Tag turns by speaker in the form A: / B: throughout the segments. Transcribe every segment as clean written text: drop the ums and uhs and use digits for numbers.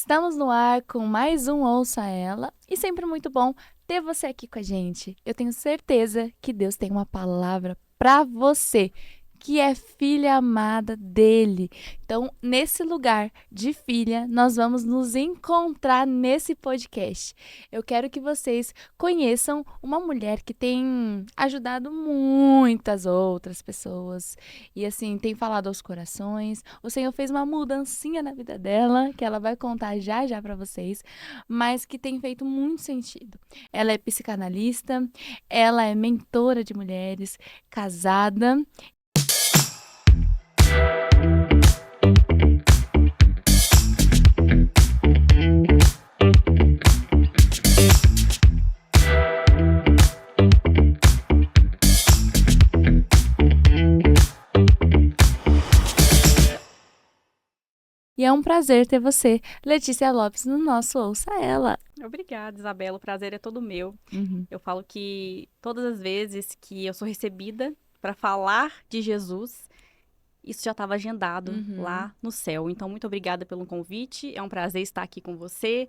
A: Estamos no ar com mais um Ouça Ela e sempre muito bom ter você aqui com a gente. Eu tenho certeza que Deus tem uma palavra para você, que é filha amada dele. Então, nesse lugar de filha, nós vamos nos encontrar nesse podcast. Eu quero que vocês conheçam uma mulher que tem ajudado muitas outras pessoas e assim, tem falado aos corações. O Senhor fez uma mudancinha na vida dela, que ela vai contar já já para vocês, mas que tem feito muito sentido. Ela é psicanalista, ela é mentora de mulheres, casada. E é um prazer ter você, Letícia Lopes, no nosso Ouça Ela.
B: Obrigada, Isabela. O prazer é todo meu.
A: Uhum.
B: Eu falo que todas as vezes que eu sou recebida para falar de Jesus, isso já estava agendado lá no céu. Então, muito obrigada pelo convite. É um prazer estar aqui com você.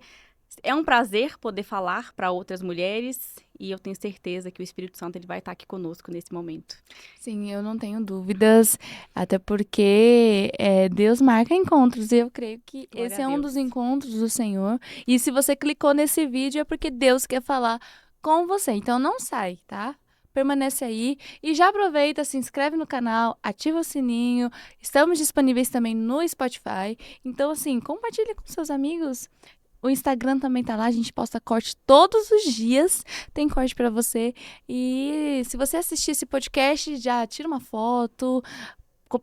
B: É um prazer poder falar para outras mulheres e eu tenho certeza que o Espírito Santo ele vai estar aqui conosco nesse momento.
A: Sim, eu não tenho dúvidas, até porque Deus marca encontros e eu creio que
B: Glória
A: esse
B: a
A: é um
B: Deus.
A: dos encontros do Senhor. E se você clicou nesse vídeo é porque Deus quer falar com você. Então não sai, tá? Permanece aí e já aproveita, se inscreve no canal, ativa o sininho. Estamos disponíveis também no Spotify. Então, assim, compartilha com seus amigos. O Instagram também tá lá, a gente posta corte todos os dias, tem corte pra você. E se você assistir esse podcast, já tira uma foto,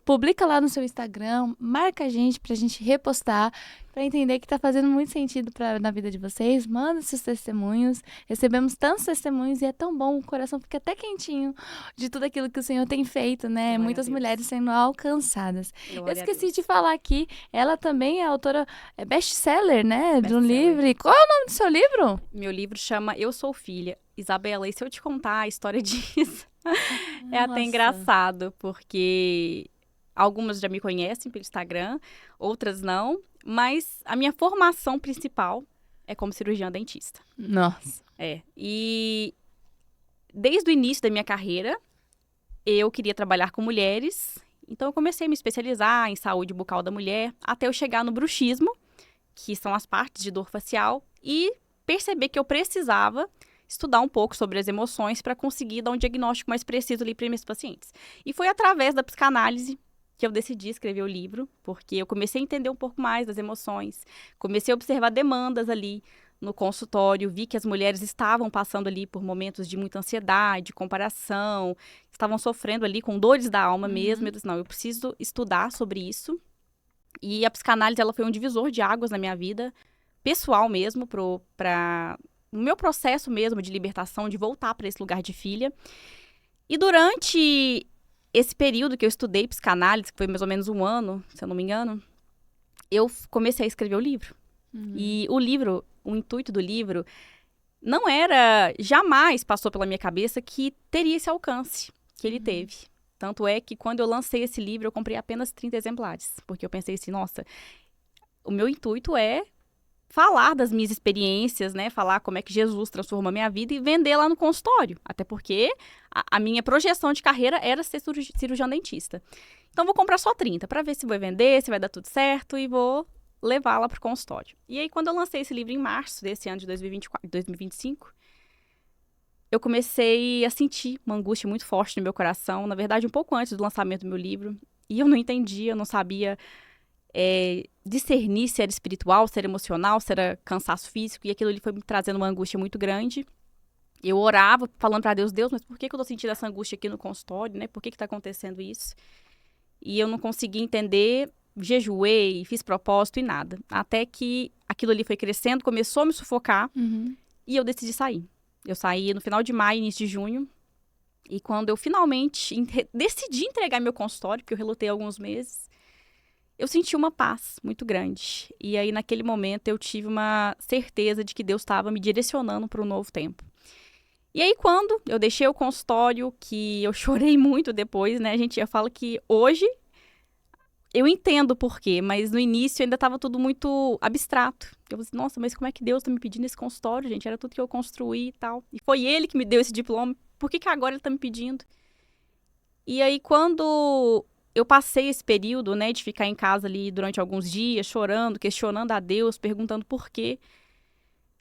A: publica lá no seu Instagram, marca a gente pra gente repostar, pra entender que tá fazendo muito sentido na vida de vocês. Manda seus testemunhos. Recebemos tantos testemunhos e é tão bom, o coração fica até quentinho de tudo aquilo que o Senhor tem feito, né?
B: Glória a
A: Muitas
B: Deus.
A: mulheres sendo alcançadas.
B: Glória
A: Eu
B: a
A: esqueci
B: Deus.
A: de falar aqui, ela também é autora best-seller, né? De um
B: Best-seller.
A: livro. E qual é o nome do seu livro?
B: Meu livro chama Eu Sou Filha. Isabela, e se eu te contar a história disso? É até
A: Nossa.
B: engraçado, porque algumas já me conhecem pelo Instagram, outras não. Mas a minha formação principal é como cirurgiã dentista.
A: Nossa.
B: E desde o início da minha carreira, eu queria trabalhar com mulheres. Então eu comecei a me especializar em saúde bucal da mulher, até eu chegar no bruxismo, que são as partes de dor facial, e perceber que eu precisava estudar um pouco sobre as emoções para conseguir dar um diagnóstico mais preciso ali para meus pacientes. E foi através da psicanálise que eu decidi escrever o livro, porque eu comecei a entender um pouco mais das emoções, comecei a observar demandas ali no consultório, vi que as mulheres estavam passando ali por momentos de muita ansiedade, comparação, estavam sofrendo ali com dores da alma mesmo. Eu disse, não, eu preciso estudar sobre isso. E a psicanálise, ela foi um divisor de águas na minha vida, pessoal mesmo, para o meu processo mesmo de libertação, de voltar para esse lugar de filha. E durante esse período que eu estudei psicanálise, que foi mais ou menos um ano, se eu não me engano, eu comecei a escrever o livro. E o livro, o intuito do livro, não era, jamais passou pela minha cabeça que teria esse alcance que ele teve. Tanto é que quando eu lancei esse livro, eu comprei apenas 30 exemplares. Porque eu pensei assim, nossa, o meu intuito é falar das minhas experiências, né? Falar como é que Jesus transformou a minha vida e vender lá no consultório. Até porque a minha projeção de carreira era ser cirurgião dentista. Então, vou comprar só 30 para ver se vai vender, se vai dar tudo certo e vou levá-la para o consultório. E aí, quando eu lancei esse livro em março desse ano de 2025, eu comecei a sentir uma angústia muito forte no meu coração. Na verdade, um pouco antes do lançamento do meu livro. E eu não entendia, eu não sabia discernir se era espiritual, se era emocional, se era cansaço físico. E aquilo ali foi me trazendo uma angústia muito grande. Eu orava, falando para Deus, mas por que eu tô sentindo essa angústia aqui no consultório, né? Por que tá acontecendo isso? E eu não conseguia entender, jejuei, fiz propósito e nada. Até que aquilo ali foi crescendo, começou a me sufocar e eu decidi sair. Eu saí no final de maio, início de junho. E quando eu finalmente decidi entregar meu consultório, porque eu relutei alguns meses, eu senti uma paz muito grande. E aí, naquele momento, eu tive uma certeza de que Deus estava me direcionando para um novo tempo. E aí, quando eu deixei o consultório, que eu chorei muito depois, né? Eu falo que hoje eu entendo por quê, mas no início ainda estava tudo muito abstrato. Eu falei assim, nossa, mas como é que Deus está me pedindo esse consultório, gente? Era tudo que eu construí e tal. E foi ele que me deu esse diploma. Por que agora ele está me pedindo? E aí, quando eu passei esse período, né, de ficar em casa ali durante alguns dias, chorando, questionando a Deus, perguntando por quê,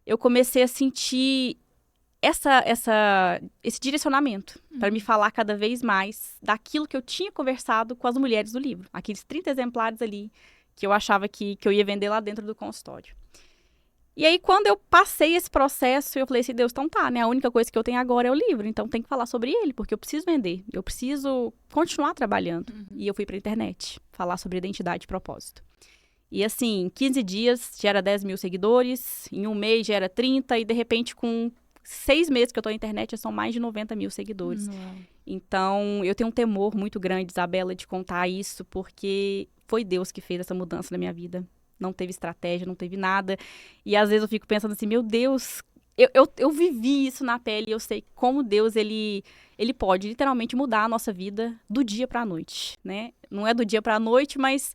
B: eu comecei a sentir esse direcionamento para me falar cada vez mais daquilo que eu tinha conversado com as mulheres do livro. Aqueles 30 exemplares ali que eu achava que eu ia vender lá dentro do consultório. E aí, quando eu passei esse processo, eu falei assim, Deus, então tá, né? A única coisa que eu tenho agora é o livro, então tem que falar sobre ele, porque eu preciso vender, eu preciso continuar trabalhando. E eu fui pra internet falar sobre identidade e propósito. E assim, em 15 dias já era 10 mil seguidores, em um mês já era 30, e de repente com 6 meses que eu tô na internet já são mais de 90 mil seguidores. Então, eu tenho um temor muito grande, Isabela, de contar isso, porque foi Deus que fez essa mudança na minha vida. Não teve estratégia, não teve nada. E às vezes eu fico pensando assim, meu Deus, eu vivi isso na pele e eu sei como Deus, ele pode literalmente mudar a nossa vida do dia pra noite, né? Não é do dia pra noite, mas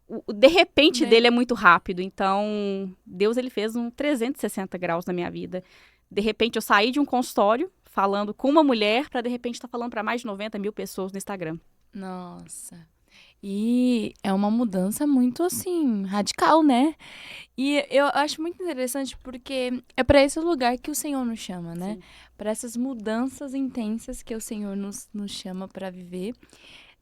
B: o de repente dele é muito rápido. Então, Deus, ele fez um 360 graus na minha vida. De repente, eu saí de um consultório falando com uma mulher para de repente estar falando para mais de 90 mil pessoas no Instagram.
A: Nossa. E é uma mudança muito, assim, radical, né? E eu acho muito interessante porque é para esse lugar que o Senhor nos chama, né? Para essas mudanças intensas que o Senhor nos chama para viver.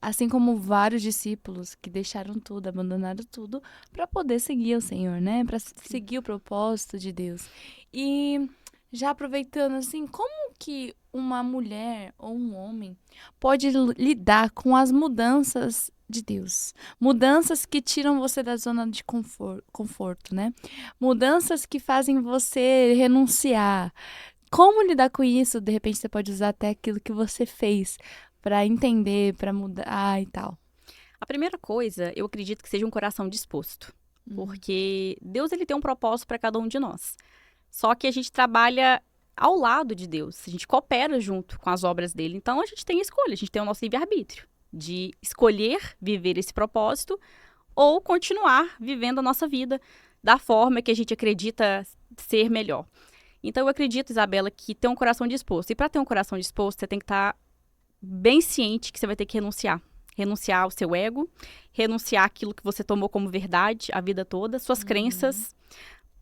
A: Assim como vários discípulos que deixaram tudo, abandonaram tudo, para poder seguir o Senhor, né? Para seguir o propósito de Deus. E já aproveitando, assim, como que uma mulher ou um homem pode lidar com as mudanças de Deus? Mudanças que tiram você da zona de conforto, né? Mudanças que fazem você renunciar. Como lidar com isso? De repente você pode usar até aquilo que você fez para entender, para mudar e tal.
B: A primeira coisa, eu acredito que seja um coração disposto. Porque Deus, ele tem um propósito para cada um de nós. Só que a gente trabalha ao lado de Deus. A gente coopera junto com as obras dele. Então, a gente tem escolha. A gente tem o nosso livre-arbítrio de escolher viver esse propósito ou continuar vivendo a nossa vida da forma que a gente acredita ser melhor. Então, eu acredito, Isabela, que ter um coração disposto. E para ter um coração disposto, você tem que estar bem ciente que você vai ter que renunciar. Renunciar ao seu ego, renunciar àquilo que você tomou como verdade a vida toda, suas crenças.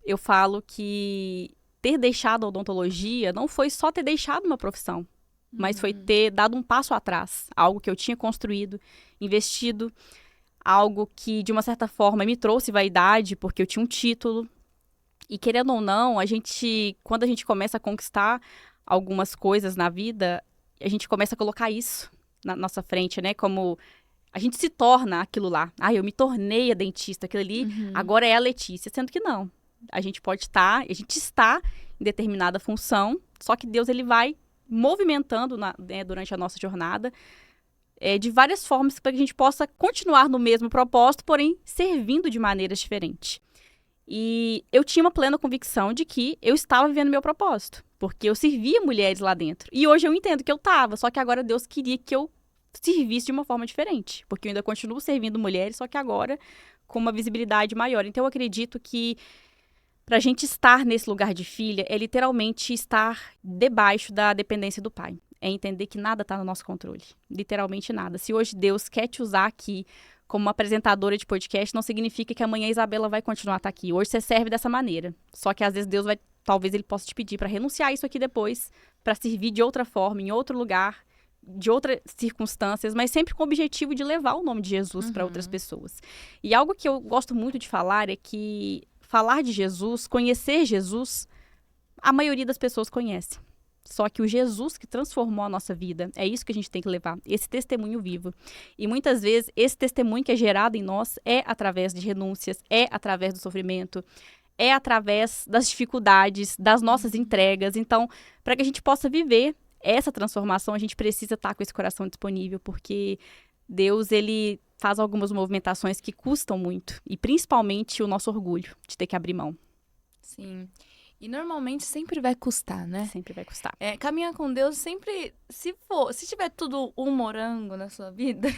B: Eu falo que ter deixado a odontologia não foi só ter deixado uma profissão, mas foi ter dado um passo atrás. Algo que eu tinha construído, investido, algo que, de uma certa forma, me trouxe vaidade, porque eu tinha um título. E, querendo ou não, quando a gente começa a conquistar algumas coisas na vida, a gente começa a colocar isso na nossa frente, né? Como a gente se torna aquilo lá. Ah, eu me tornei a dentista, aquilo ali agora é a Letícia. Sendo que não. A gente está em determinada função, só que Deus, ele vai movimentando durante a nossa jornada de várias formas para que a gente possa continuar no mesmo propósito, porém servindo de maneiras diferentes. E eu tinha uma plena convicção de que eu estava vivendo meu propósito, porque eu servia mulheres lá dentro. E hoje eu entendo que eu estava, só que agora Deus queria que eu servisse de uma forma diferente, porque eu ainda continuo servindo mulheres, só que agora com uma visibilidade maior. Então eu acredito que para a gente estar nesse lugar de filha é literalmente estar debaixo da dependência do Pai. É entender que nada está no nosso controle, literalmente nada. Se hoje Deus quer te usar aqui como uma apresentadora de podcast, não significa que amanhã a Isabela vai continuar a estar aqui. Hoje você serve dessa maneira. Só que às vezes Deus talvez ele possa te pedir para renunciar isso aqui depois, para servir de outra forma, em outro lugar, de outras circunstâncias, mas sempre com o objetivo de levar o nome de Jesus para outras pessoas. E algo que eu gosto muito de falar é que falar de Jesus, conhecer Jesus, a maioria das pessoas conhece. Só que o Jesus que transformou a nossa vida, é isso que a gente tem que levar, esse testemunho vivo. E muitas vezes, esse testemunho que é gerado em nós é através de renúncias, é através do sofrimento, é através das dificuldades, das nossas entregas. Então, para que a gente possa viver essa transformação, a gente precisa estar com esse coração disponível, porque Deus, ele faz algumas movimentações que custam muito, e principalmente o nosso orgulho de ter que abrir mão.
A: Sim. E normalmente sempre vai custar, né?
B: Sempre vai custar.
A: Caminhar com Deus sempre, se tiver tudo um morango na sua vida,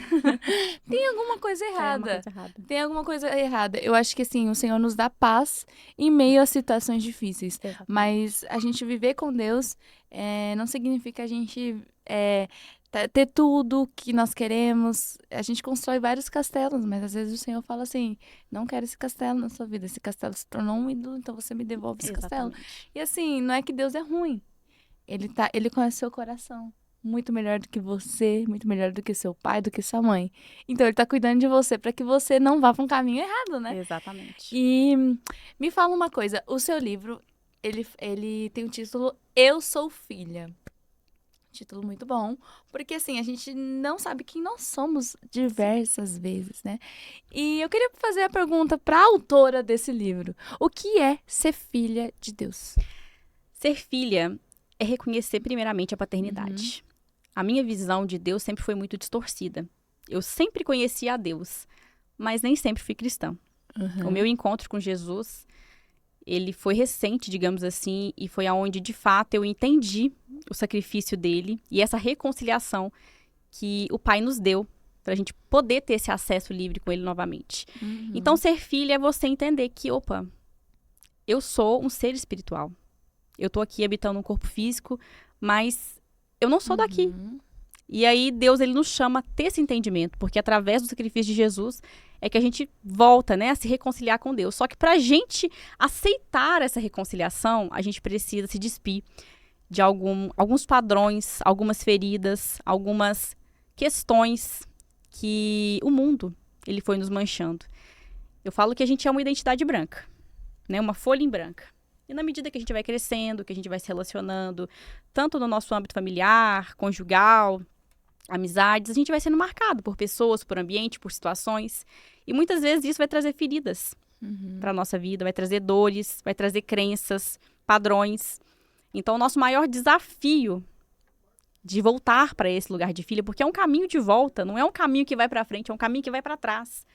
A: tem alguma coisa
B: É uma
A: errada.
B: coisa errada.
A: Tem alguma coisa errada. Eu acho que assim, o Senhor nos dá paz em meio a situações difíceis.
B: Exatamente.
A: Mas a gente viver com Deus não significa a gente ter tudo que nós queremos. A gente constrói vários castelos, mas às vezes o Senhor fala assim, não quero esse castelo na sua vida. Esse castelo se tornou um ídolo, então você me devolve esse castelo.
B: Exatamente.
A: E assim, não é que Deus é ruim. Ele conhece seu coração. Muito melhor do que você, muito melhor do que seu pai, do que sua mãe. Então ele tá cuidando de você para que você não vá para um caminho errado, né?
B: Exatamente.
A: E me fala uma coisa, o seu livro, ele tem o título Eu Sou Filha. Título muito bom, porque assim, a gente não sabe quem nós somos diversas vezes, né? E eu queria fazer a pergunta para a autora desse livro. O que é ser filha de Deus?
B: Ser filha é reconhecer primeiramente a paternidade. A minha visão de Deus sempre foi muito distorcida. Eu sempre conhecia a Deus, mas nem sempre fui cristã. O meu encontro com Jesus, ele foi recente, digamos assim, e foi aonde, de fato, eu entendi o sacrifício dele e essa reconciliação que o Pai nos deu para a gente poder ter esse acesso livre com ele novamente. Então, ser filha é você entender que, opa, eu sou um ser espiritual. Eu tô aqui habitando um corpo físico, mas eu não sou daqui. E aí, Deus, ele nos chama a ter esse entendimento, porque através do sacrifício de Jesus é que a gente volta, né, a se reconciliar com Deus. Só que para a gente aceitar essa reconciliação, a gente precisa se despir de alguns padrões, algumas feridas, algumas questões que o mundo, ele foi nos manchando. Eu falo que a gente é uma identidade branca, né, uma folha em branca. E na medida que a gente vai crescendo, que a gente vai se relacionando, tanto no nosso âmbito familiar, conjugal, amizades, a gente vai sendo marcado por pessoas, por ambiente, por situações. E muitas vezes isso vai trazer feridas para a nossa vida, vai trazer dores, vai trazer crenças, padrões. Então, o nosso maior desafio de voltar para esse lugar de filha, porque é um caminho de volta, não é um caminho que vai para frente, é um caminho que vai para trás.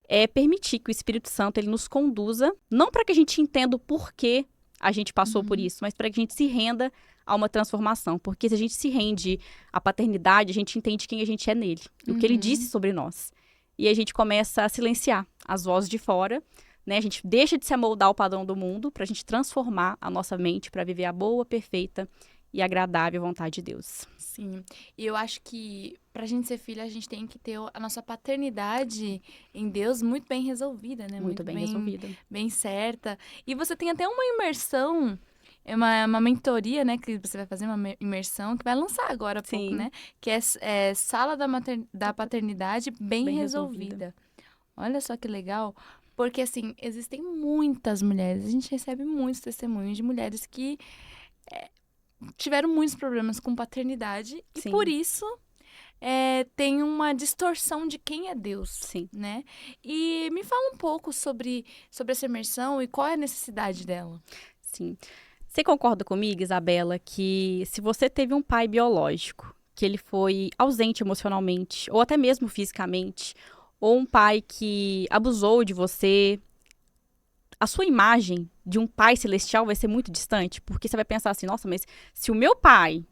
B: É permitir que o Espírito Santo ele nos conduza, não para que a gente entenda o porquê a gente passou por isso, mas para que a gente se renda a uma transformação. Porque se a gente se rende à paternidade, a gente entende quem a gente é nele, o que ele disse sobre nós. E aí a gente começa a silenciar as vozes de fora, né? A gente deixa de se amoldar ao padrão do mundo para a gente transformar a nossa mente para viver a boa, perfeita e agradável vontade de Deus.
A: Sim, e eu acho que pra gente ser filha, a gente tem que ter a nossa paternidade em Deus muito bem resolvida, né?
B: Muito bem resolvida.
A: Bem certa. E você tem até uma imersão, uma mentoria, né? Que você vai fazer uma imersão, que vai lançar agora há pouco,
B: Sim.
A: né? Que é Sala da Paternidade Bem
B: Bem
A: Resolvida. Olha só que legal. Porque, assim, existem muitas mulheres, a gente recebe muitos testemunhos de mulheres que tiveram muitos problemas com paternidade e
B: Sim.
A: por isso tem uma distorção de quem é Deus,
B: Sim.
A: né? E me fala um pouco sobre essa imersão e qual é a necessidade dela.
B: Sim. Você concorda comigo, Isabela, que se você teve um pai biológico, que ele foi ausente emocionalmente, ou até mesmo fisicamente, ou um pai que abusou de você, a sua imagem de um pai celestial vai ser muito distante, porque você vai pensar assim, nossa, mas se o meu pai,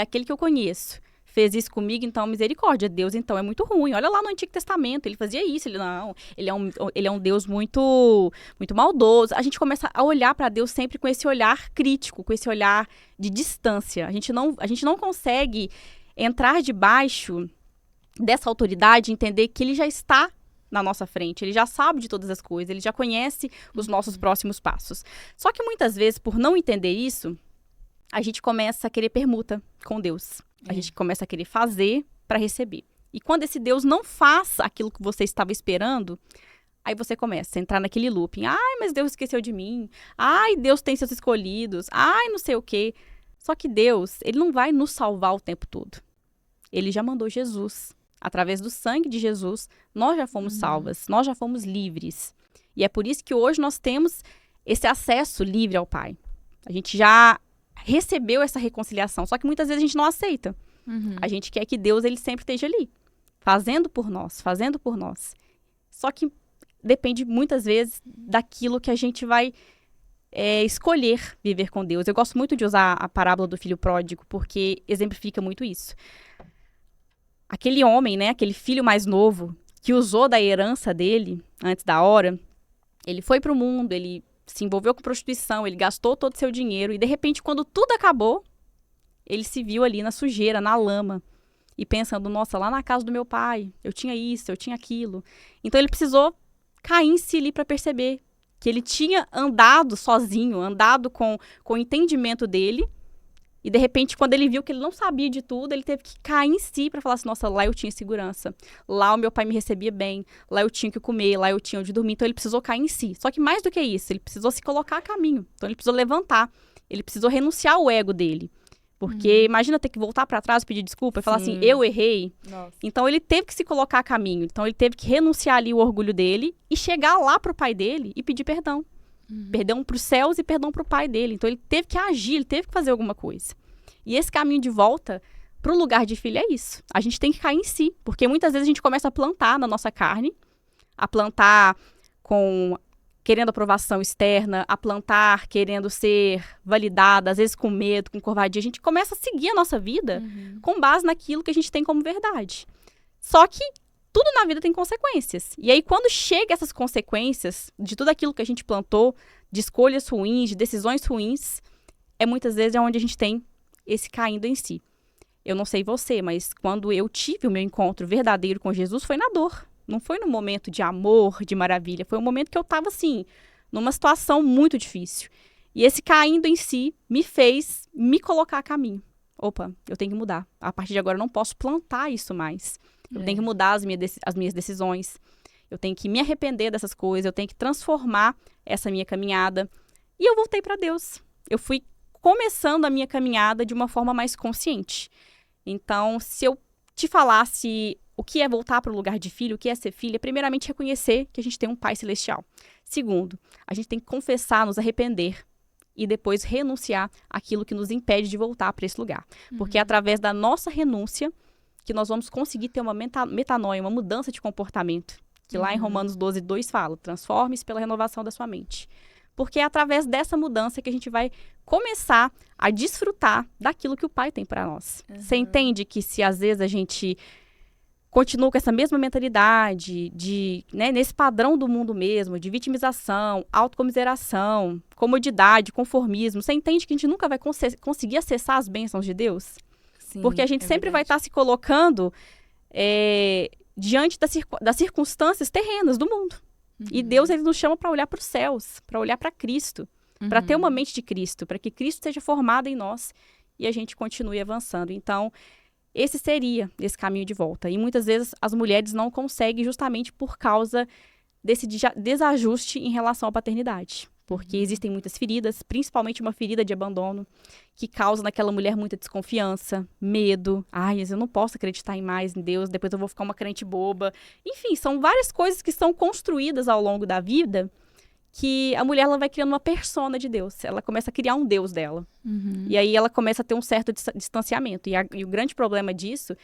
B: aquele que eu conheço, fez isso comigo, então misericórdia, Deus então é muito ruim. Olha lá no Antigo Testamento, ele fazia isso, ele é um Deus muito, muito maldoso. A gente começa a olhar para Deus sempre com esse olhar crítico, com esse olhar de distância. A gente não consegue entrar debaixo dessa autoridade e entender que ele já está na nossa frente, ele já sabe de todas as coisas, ele já conhece os nossos próximos passos. Só que muitas vezes, por não entender isso, a gente começa a querer permuta com Deus. A gente começa a querer fazer para receber. E quando esse Deus não faz aquilo que você estava esperando, aí você começa a entrar naquele looping. Ai, mas Deus esqueceu de mim. Ai, Deus tem seus escolhidos. Ai, não sei o quê. Só que Deus, ele não vai nos salvar o tempo todo. Ele já mandou Jesus. Através do sangue de Jesus, nós já fomos salvas, nós já fomos livres. E é por isso que hoje nós temos esse acesso livre ao Pai. A gente já recebeu essa reconciliação, só que muitas vezes a gente não aceita. A gente quer que Deus ele sempre esteja ali, fazendo por nós. Só que depende muitas vezes daquilo que a gente vai escolher viver com Deus. Eu gosto muito de usar a parábola do filho pródigo, porque exemplifica muito isso. Aquele homem, né, aquele filho mais novo, que usou da herança dele antes da hora, ele foi pro mundo, ele se envolveu com prostituição, ele gastou todo o seu dinheiro, e de repente, quando tudo acabou, ele se viu ali na sujeira, na lama, e pensando, nossa, lá na casa do meu pai, eu tinha isso, eu tinha aquilo. Então ele precisou cair em si ali para perceber que ele tinha andado sozinho, andado com o entendimento dele, e de repente, quando ele viu que ele não sabia de tudo, ele teve que cair em si para falar assim, nossa, lá eu tinha segurança, lá o meu pai me recebia bem, lá eu tinha o que comer, lá eu tinha onde dormir. Então ele precisou cair em si. Só que mais do que isso, ele precisou se colocar a caminho. Então ele precisou levantar, ele precisou renunciar ao ego dele. Porque imagina ter que voltar para trás, pedir desculpa e falar assim, eu errei.
A: Nossa.
B: Então ele teve que se colocar a caminho. Então ele teve que renunciar ali o orgulho dele e chegar lá pro pai dele e pedir perdão. Perdão pros céus e perdão pro pai dele. Então ele teve que agir, ele teve que fazer alguma coisa. E esse caminho de volta pro lugar de filho é isso. A gente tem que cair em si. Porque muitas vezes a gente começa a plantar na nossa carne, a plantar querendo aprovação externa, a plantar querendo ser validada, às vezes com medo, com covardia. A gente começa a seguir a nossa vida com base naquilo que a gente tem como verdade. Só que tudo na vida tem consequências. E aí, quando chega essas consequências de tudo aquilo que a gente plantou, de escolhas ruins, de decisões ruins, muitas vezes é onde a gente tem esse caindo em si. Eu não sei você, mas quando eu tive o meu encontro verdadeiro com Jesus, foi na dor. Não foi num momento de amor, de maravilha. Foi um momento que eu estava, assim, numa situação muito difícil. E esse caindo em si me fez me colocar a caminho. Opa, eu tenho que mudar. A partir de agora eu não posso plantar isso mais. Eu tenho que mudar as minhas decisões. Eu tenho que me arrepender dessas coisas. Eu tenho que transformar essa minha caminhada. E eu voltei para Deus. Eu fui começando a minha caminhada de uma forma mais consciente. Então, se eu te falasse o que é voltar para o lugar de filho, o que é ser filha, primeiramente reconhecer que a gente tem um Pai Celestial. Segundo, a gente tem que confessar, nos arrepender e depois renunciar àquilo que nos impede de voltar para esse lugar. Porque é através da nossa renúncia que nós vamos conseguir ter uma metanoia, uma mudança de comportamento. Que lá em Romanos 12:2 fala, transforme-se pela renovação da sua mente. Porque é através dessa mudança que a gente vai começar a desfrutar daquilo que o Pai tem para nós. Você entende que se às vezes a gente continua com essa mesma mentalidade nesse padrão do mundo mesmo, de vitimização, autocomiseração, comodidade, conformismo, você entende que a gente nunca vai conseguir acessar as bênçãos de Deus?
A: Sim,
B: porque a gente sempre vai estar se colocando diante das circunstâncias terrenas do mundo. E Deus, ele nos chama para olhar para os céus, para olhar para Cristo, para ter uma mente de Cristo, para que Cristo seja formado em nós e a gente continue avançando. Então, esse seria esse caminho de volta. E muitas vezes as mulheres não conseguem justamente por causa desse desajuste em relação à paternidade. Porque existem muitas feridas, principalmente uma ferida de abandono, que causa naquela mulher muita desconfiança, medo. Ai, eu não posso acreditar mais em Deus, depois eu vou ficar uma crente boba. Enfim, são várias coisas que são construídas ao longo da vida que a mulher ela vai criando uma persona de Deus. Ela começa a criar um Deus dela. E aí ela começa a ter um certo distanciamento. E o grande problema disso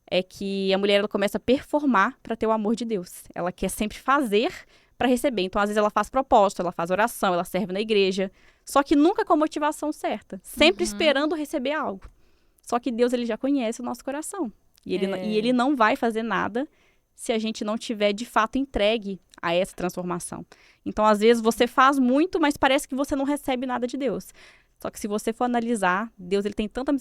B: é que a mulher ela começa a performar para ter o amor de Deus. Ela quer sempre fazer para receber. Então, às vezes, ela faz propósito, ela faz oração, ela serve na igreja. Só que nunca com a motivação certa. Sempre esperando receber algo. Só que Deus, ele já conhece o nosso coração. E ele não vai fazer nada se a gente não tiver, de fato, entregue a essa transformação. Então, às vezes, você faz muito, mas parece que você não recebe nada de Deus. Só que se você for analisar, Deus ele tem tanta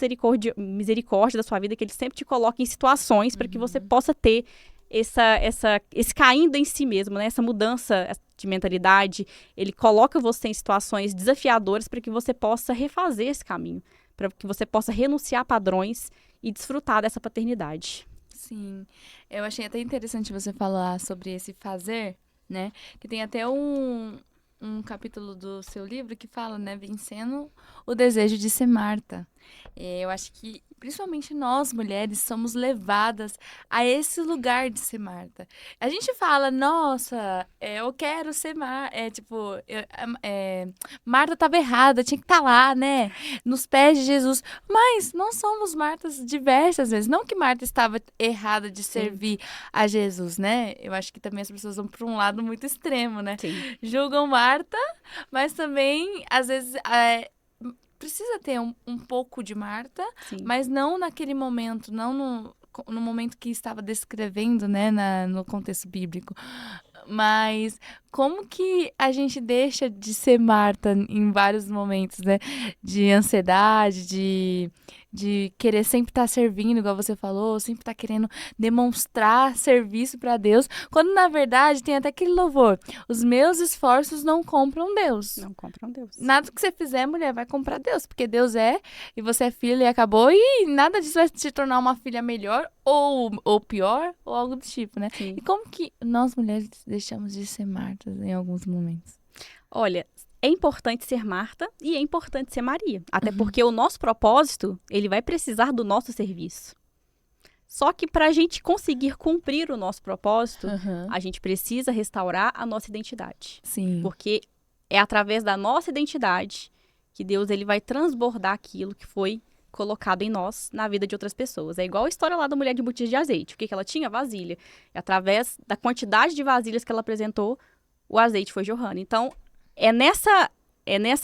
B: misericórdia da sua vida que ele sempre te coloca em situações para que você possa ter esse caindo em si mesmo, né? Essa mudança de mentalidade. Ele coloca você em situações desafiadoras para que você possa refazer esse caminho, para que você possa renunciar a padrões e desfrutar dessa paternidade.
A: Sim, eu achei até interessante você falar sobre esse fazer, né? Que tem até um capítulo do seu livro que fala, né? Vencendo o desejo de ser Marta. Eu acho que, principalmente nós, mulheres, somos levadas a esse lugar de ser Marta. A gente fala, nossa, eu quero ser Marta. Marta estava errada, tinha que estar lá, né? Nos pés de Jesus. Mas nós somos Martas diversas vezes. Não que Marta estava errada de servir a Jesus, né? Eu acho que também as pessoas vão para um lado muito extremo, né?
B: Sim.
A: Julgam Marta Mas também, às vezes, precisa ter um pouco de Marta,
B: Sim.
A: mas não naquele momento, não no momento que estava descrevendo, né, no contexto bíblico. Mas como que a gente deixa de ser Marta em vários momentos, né? De ansiedade, de querer sempre estar servindo, igual você falou, sempre estar querendo demonstrar serviço para Deus, quando na verdade tem até aquele louvor: os meus esforços não compram Deus.
B: Não compram Deus.
A: Nada que você fizer, mulher, vai comprar Deus, porque Deus é, e você é filha e acabou, e nada disso vai te tornar uma filha melhor ou pior, ou algo do tipo, né?
B: Sim.
A: E como que nós mulheres deixamos de ser Martas em alguns momentos?
B: Olha, é importante ser Marta e é importante ser Maria. Até porque o nosso propósito, ele vai precisar do nosso serviço. Só que para a gente conseguir cumprir o nosso propósito, a gente precisa restaurar a nossa identidade.
A: Sim.
B: Porque é através da nossa identidade que Deus ele vai transbordar aquilo que foi colocado em nós, na vida de outras pessoas. É igual a história lá da mulher de botija de azeite. O que ela tinha? Vasilha. E através da quantidade de vasilhas que ela apresentou, o azeite foi jorrando. Então, é nessa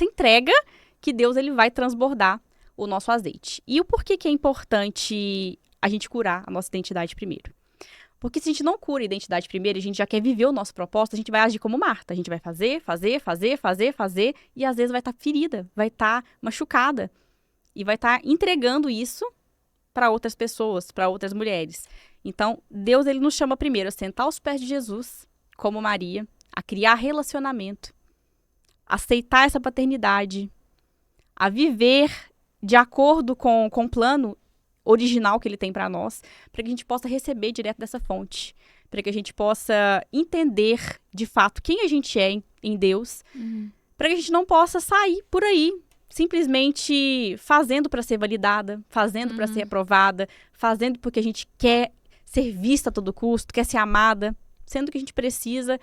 B: entrega que Deus ele vai transbordar o nosso azeite. E o porquê que é importante a gente curar a nossa identidade primeiro? Porque se a gente não cura a identidade primeiro, a gente já quer viver o nosso propósito, a gente vai agir como Marta. A gente vai fazer, e às vezes vai estar ferida, vai estar machucada. E vai estar entregando isso para outras pessoas, para outras mulheres. Então, Deus ele nos chama primeiro a sentar aos pés de Jesus, como Maria, a criar relacionamento, a aceitar essa paternidade, a viver de acordo com o plano original que ele tem para nós, para que a gente possa receber direto dessa fonte, para que a gente possa entender de fato quem a gente é em Deus, para que a gente não possa sair por aí simplesmente fazendo para ser validada, fazendo para ser aprovada, fazendo porque a gente quer ser vista a todo custo, quer ser amada, sendo que a gente precisa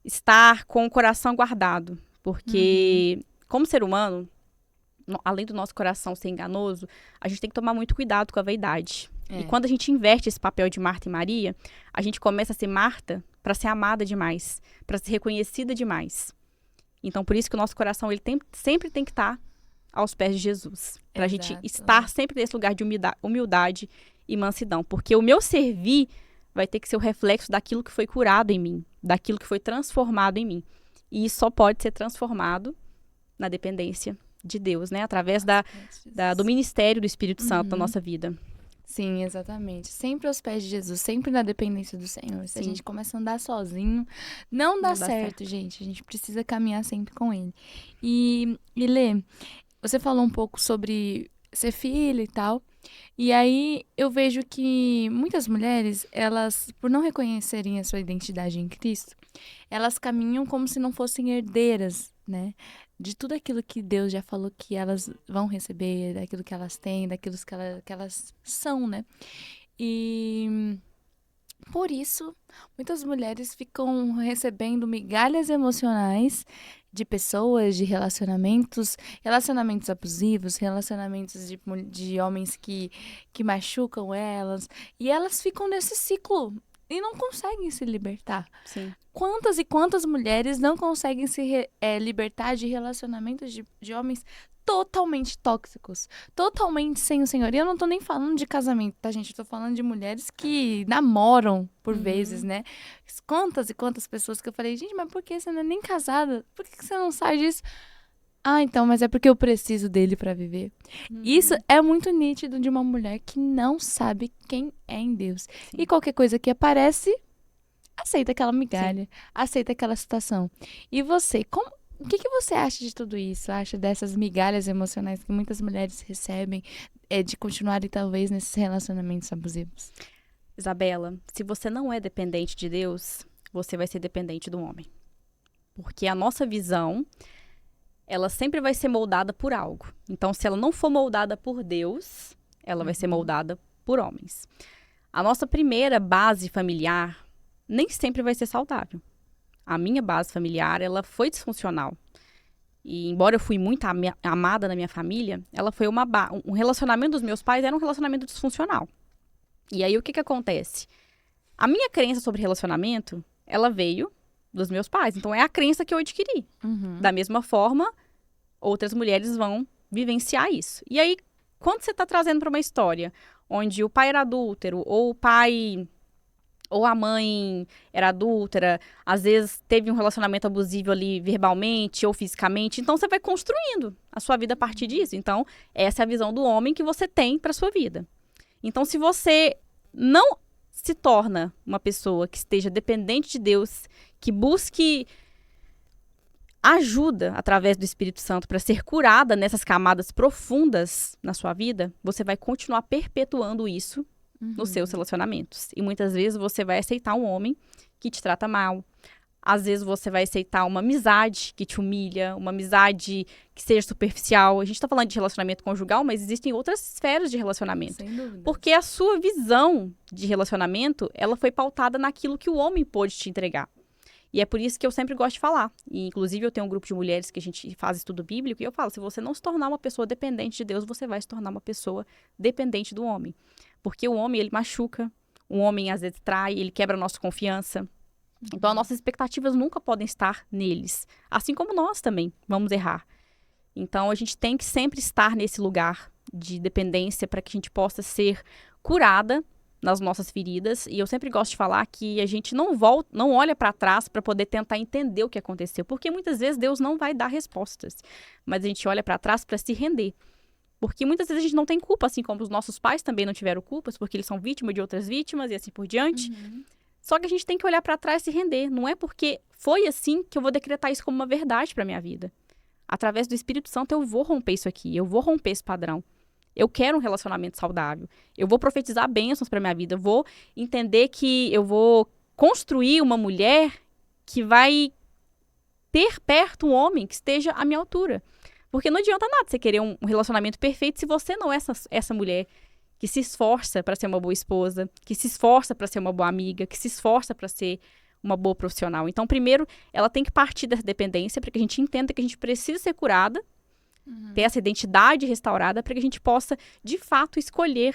B: estar com o coração guardado, porque como ser humano, além do nosso coração ser enganoso, a gente tem que tomar muito cuidado com a vaidade. E quando a gente inverte esse papel de Marta e Maria, a gente começa a ser Marta para ser amada demais, para ser reconhecida demais. Então, por isso que o nosso coração ele sempre tem que estar aos pés de Jesus. Para a gente estar sempre nesse lugar de humildade e mansidão. Porque o meu servir vai ter que ser o reflexo daquilo que foi curado em mim, daquilo que foi transformado em mim. E isso só pode ser transformado na dependência de Deus, né? Através do ministério do Espírito Santo na nossa vida.
A: Sim, exatamente. Sempre aos pés de Jesus, sempre na dependência do Senhor. Se a gente começa a andar sozinho, não dá certo, gente. A gente precisa caminhar sempre com Ele. E Lê, você falou um pouco sobre ser filha e tal. E aí eu vejo que muitas mulheres, elas, por não reconhecerem a sua identidade em Cristo, elas caminham como se não fossem herdeiras, né? De tudo aquilo que Deus já falou que elas vão receber, daquilo que elas têm, daquilo que elas são, né? E por isso, muitas mulheres ficam recebendo migalhas emocionais de pessoas, de relacionamentos abusivos, relacionamentos de homens que machucam elas, e elas ficam nesse ciclo e não conseguem se libertar.
B: Sim.
A: Quantas e quantas mulheres não conseguem se libertar de relacionamentos de homens totalmente tóxicos, totalmente sem o Senhor? E eu não tô nem falando de casamento, tá, gente? Eu tô falando de mulheres que namoram por vezes, né? Quantas e quantas pessoas que eu falei, gente, mas por que você não é nem casada? Por que você não sai disso? Ah, então, mas é porque eu preciso dele pra viver. Isso é muito nítido de uma mulher que não sabe quem é em Deus. Sim. E qualquer coisa que aparece, aceita aquela migalha, aceita aquela situação. E você, o que você acha de tudo isso? Acha dessas migalhas emocionais que muitas mulheres recebem, de continuarem talvez nesses relacionamentos abusivos?
B: Isabela, se você não é dependente de Deus, você vai ser dependente do homem. Porque a nossa visão, ela sempre vai ser moldada por algo. Então, se ela não for moldada por Deus, ela vai ser moldada por homens. A nossa primeira base familiar nem sempre vai ser saudável. A minha base familiar, ela foi disfuncional. E embora eu fui muito amada na minha família, ela foi um relacionamento dos meus pais era um relacionamento disfuncional. E aí, o que acontece? A minha crença sobre relacionamento, ela veio dos meus pais. Então, é a crença que eu adquiri. Da mesma forma, outras mulheres vão vivenciar isso. E aí, quando você está trazendo para uma história onde o pai era adúltero, ou o pai ou a mãe era adúltera, às vezes teve um relacionamento abusivo ali verbalmente ou fisicamente, então você vai construindo a sua vida a partir disso. Então, essa é a visão do homem que você tem para sua vida. Então, se você não se torna uma pessoa que esteja dependente de Deus, que busque ajuda através do Espírito Santo para ser curada nessas camadas profundas na sua vida, você vai continuar perpetuando isso nos seus relacionamentos. E muitas vezes você vai aceitar um homem que te trata mal. Às vezes você vai aceitar uma amizade que te humilha, uma amizade que seja superficial. A gente está falando de relacionamento conjugal, mas existem outras esferas de relacionamento.
A: Sem dúvida.
B: Porque a sua visão de relacionamento, ela foi pautada naquilo que o homem pôde te entregar. E é por isso que eu sempre gosto de falar. E, inclusive, eu tenho um grupo de mulheres que a gente faz estudo bíblico e eu falo, se você não se tornar uma pessoa dependente de Deus, você vai se tornar uma pessoa dependente do homem. Porque o homem, ele machuca, o homem às vezes trai, ele quebra a nossa confiança. Então, as nossas expectativas nunca podem estar neles. Assim como nós também vamos errar. Então, a gente tem que sempre estar nesse lugar de dependência para que a gente possa ser curada nas nossas feridas. E eu sempre gosto de falar que a gente não olha para trás para poder tentar entender o que aconteceu. Porque muitas vezes Deus não vai dar respostas. Mas a gente olha para trás para se render. Porque muitas vezes a gente não tem culpa, assim como os nossos pais também não tiveram culpas, porque eles são vítimas de outras vítimas e assim por diante. Só que a gente tem que olhar para trás e se render. Não é porque foi assim que eu vou decretar isso como uma verdade para minha vida. Através do Espírito Santo eu vou romper isso aqui, eu vou romper esse padrão. Eu quero um relacionamento saudável. Eu vou profetizar bênçãos para minha vida. Eu vou entender que eu vou construir uma mulher que vai ter perto um homem que esteja à minha altura. Porque não adianta nada você querer um relacionamento perfeito se você não é essa mulher que se esforça para ser uma boa esposa, que se esforça para ser uma boa amiga, que se esforça para ser uma boa profissional. Então, primeiro, ela tem que partir dessa dependência para que a gente entenda que a gente precisa ser curada, ter essa identidade restaurada para que a gente possa, de fato, escolher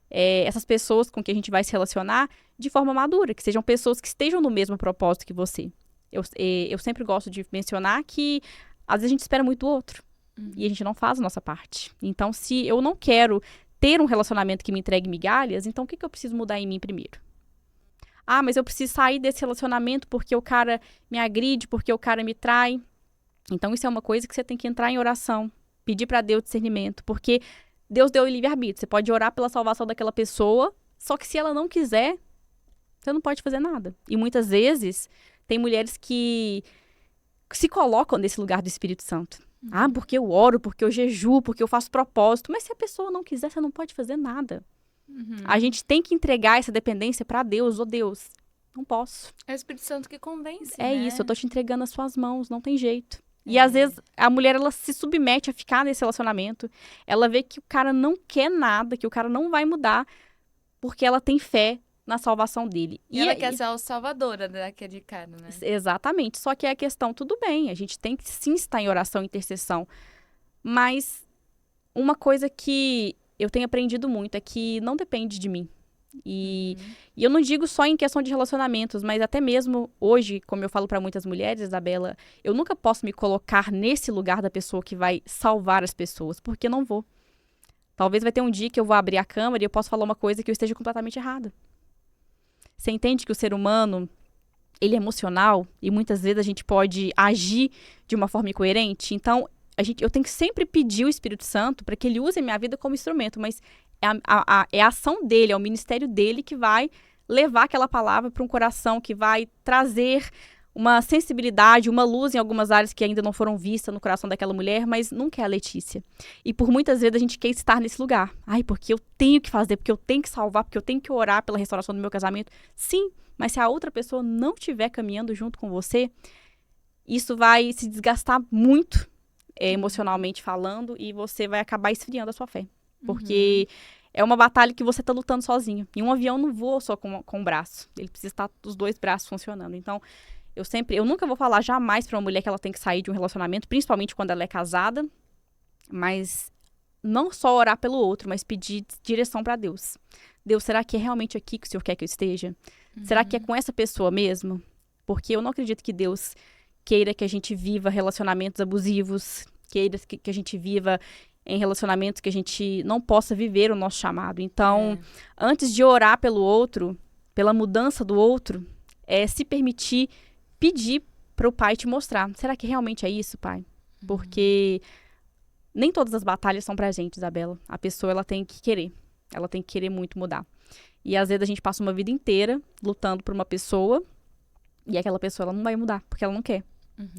B: essas pessoas com que a gente vai se relacionar de forma madura, que sejam pessoas que estejam no mesmo propósito que você. Eu sempre gosto de mencionar que às vezes a gente espera muito do outro e a gente não faz a nossa parte. Então, se eu não quero ter um relacionamento que me entregue migalhas, então o que eu preciso mudar em mim primeiro? Ah, mas eu preciso sair desse relacionamento porque o cara me agride, porque o cara me trai. Então, isso é uma coisa que você tem que entrar em oração, pedir para Deus discernimento, porque Deus deu o livre-arbítrio. Você pode orar pela salvação daquela pessoa, só que se ela não quiser, você não pode fazer nada. E muitas vezes, tem mulheres que se colocam nesse lugar do Espírito Santo. Ah, porque eu oro, porque eu jejuo, porque eu faço propósito. Mas se a pessoa não quiser, você não pode fazer nada. A gente tem que entregar essa dependência para Deus. Ô Deus, não posso.
A: É o Espírito Santo que convence,
B: É
A: né?
B: isso, eu tô te entregando as suas mãos, não tem jeito. E às vezes a mulher, ela se submete a ficar nesse relacionamento. Ela vê que o cara não quer nada, que o cara não vai mudar, porque ela tem fé na salvação dele.
A: E ela quer ser a salvadora daquele cara, né?
B: Exatamente. Só que é a questão, tudo bem, a gente tem que sim estar em oração e intercessão. Mas uma coisa que eu tenho aprendido muito é que não depende de mim. E eu não digo só em questão de relacionamentos, mas até mesmo hoje, como eu falo para muitas mulheres, Isabela, eu nunca posso me colocar nesse lugar da pessoa que vai salvar as pessoas, porque eu não vou. Talvez vai ter um dia que eu vou abrir a câmera e eu posso falar uma coisa que eu esteja completamente errada. Você entende que o ser humano, ele é emocional e muitas vezes a gente pode agir de uma forma incoerente? Então, eu tenho que sempre pedir o Espírito Santo para que ele use a minha vida como instrumento, mas é a ação dele, é o ministério dele que vai levar aquela palavra para um coração, que vai trazer uma sensibilidade, uma luz em algumas áreas que ainda não foram vistas no coração daquela mulher, mas nunca é a Letícia. E por muitas vezes a gente quer estar nesse lugar. Ai, porque eu tenho que fazer, porque eu tenho que salvar, porque eu tenho que orar pela restauração do meu casamento. Sim, mas se a outra pessoa não estiver caminhando junto com você, isso vai se desgastar muito emocionalmente falando e você vai acabar esfriando a sua fé. Porque é uma batalha que você está lutando sozinho. E um avião não voa só com o braço. Ele precisa estar os dois braços funcionando. Então, eu nunca vou falar jamais para uma mulher que ela tem que sair de um relacionamento, principalmente quando ela é casada, mas não só orar pelo outro, mas pedir direção para Deus. Deus, será que é realmente aqui que o Senhor quer que eu esteja? Será que é com essa pessoa mesmo? Porque eu não acredito que Deus queira que a gente viva relacionamentos abusivos, queira que a gente viva em relacionamentos que a gente não possa viver o nosso chamado. Então, antes de orar pelo outro, pela mudança do outro, é se permitir pedir para o Pai te mostrar. Será que realmente é isso, Pai? Porque nem todas as batalhas são pra gente, Isabela. A pessoa, ela tem que querer. Ela tem que querer muito mudar. E às vezes a gente passa uma vida inteira lutando por uma pessoa e aquela pessoa, ela não vai mudar, porque ela não quer.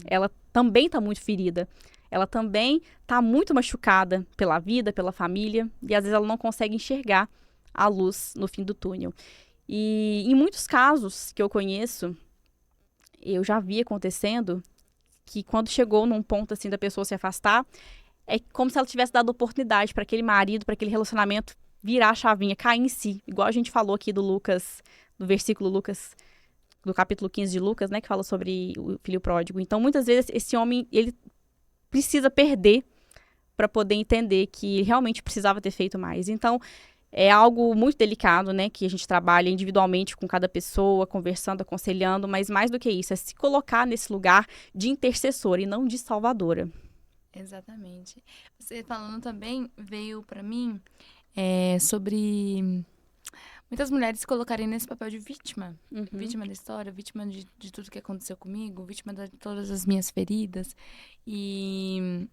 B: Ela também tá muito ferida. Ela também tá muito machucada pela vida, pela família. E às vezes ela não consegue enxergar a luz no fim do túnel. E em muitos casos que eu conheço, eu já vi acontecendo que quando chegou num ponto assim da pessoa se afastar, é como se ela tivesse dado oportunidade para aquele marido, para aquele relacionamento virar a chavinha, cair em si. Igual a gente falou aqui do Lucas, do versículo Lucas, do capítulo 15 de Lucas, né, que fala sobre o filho pródigo. Então, muitas vezes, esse homem, ele precisa perder para poder entender que realmente precisava ter feito mais. Então, é algo muito delicado, né, que a gente trabalha individualmente com cada pessoa, conversando, aconselhando, mas mais do que isso, é se colocar nesse lugar de intercessora e não de salvadora.
A: Exatamente. Você falando também, veio pra mim sobre muitas mulheres se colocarem nesse papel de vítima. Vítima da história, vítima de tudo que aconteceu comigo, vítima de todas as minhas feridas. E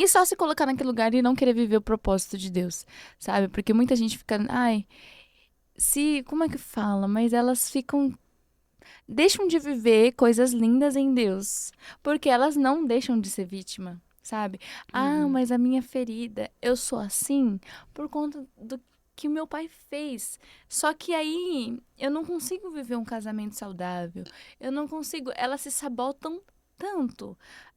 A: só se colocar naquele lugar e não querer viver o propósito de Deus, sabe? Porque muita gente fica, como é que fala? Mas elas deixam de viver coisas lindas em Deus, porque elas não deixam de ser vítima, sabe? Mas a minha ferida, eu sou assim por conta do que o meu pai fez. Só que aí eu não consigo viver um casamento saudável. Eu não consigo, elas se sabotam tanto.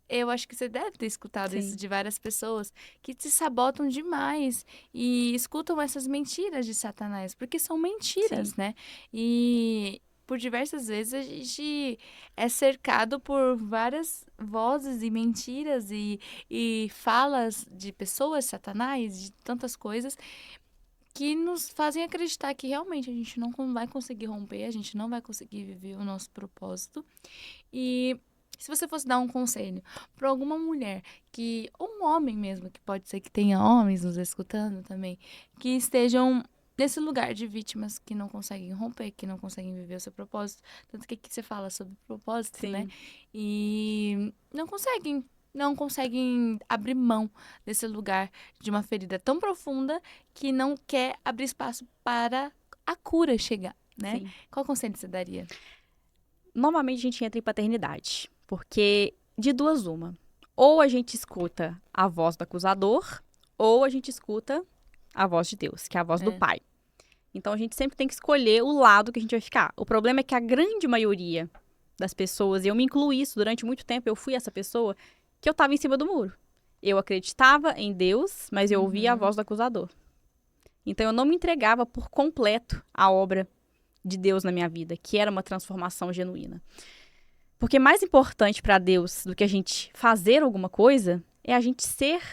A: Eu acho que você deve ter escutado isso de várias pessoas que se sabotam demais e escutam essas mentiras de Satanás, porque são mentiras, né? E por diversas vezes a gente é cercado por várias vozes e mentiras e falas de pessoas, Satanás, de tantas coisas que nos fazem acreditar que realmente a gente não vai conseguir romper, a gente não vai conseguir viver o nosso propósito. E se você fosse dar um conselho para alguma mulher ou um homem mesmo, que pode ser que tenha homens nos escutando também, que estejam nesse lugar de vítimas que não conseguem romper, que não conseguem viver o seu propósito, tanto que aqui você fala sobre propósito, né? E não conseguem abrir mão desse lugar de uma ferida tão profunda que não quer abrir espaço para a cura chegar, né? Qual conselho você daria?
B: Novamente a gente entra em paternidade, porque de duas uma. Ou a gente escuta a voz do acusador, ou a gente escuta a voz de Deus, que é a voz do Pai. Então a gente sempre tem que escolher o lado que a gente vai ficar. O problema é que a grande maioria das pessoas, e eu me incluo isso durante muito tempo, eu fui essa pessoa que eu estava em cima do muro. Eu acreditava em Deus, mas eu ouvia a voz do acusador. Então eu não me entregava por completo à obra de Deus na minha vida, que era uma transformação genuína. Porque mais importante para Deus do que a gente fazer alguma coisa é a gente ser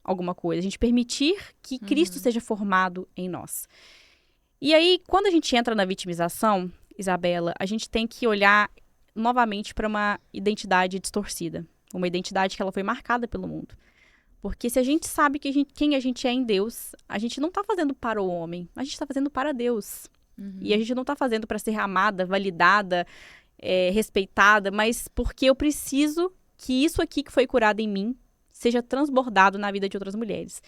B: alguma coisa, a gente permitir que Cristo seja formado em nós. E aí, quando a gente entra na vitimização, Isabela, a gente tem que olhar novamente para uma identidade distorcida, uma identidade que ela foi marcada pelo mundo. Porque se a gente sabe quem a gente é em Deus, a gente não está fazendo para o homem, a gente está fazendo para Deus. E a gente não está fazendo para ser amada, validada, respeitada, mas porque eu preciso que isso aqui que foi curado em mim seja transbordado na vida de outras mulheres.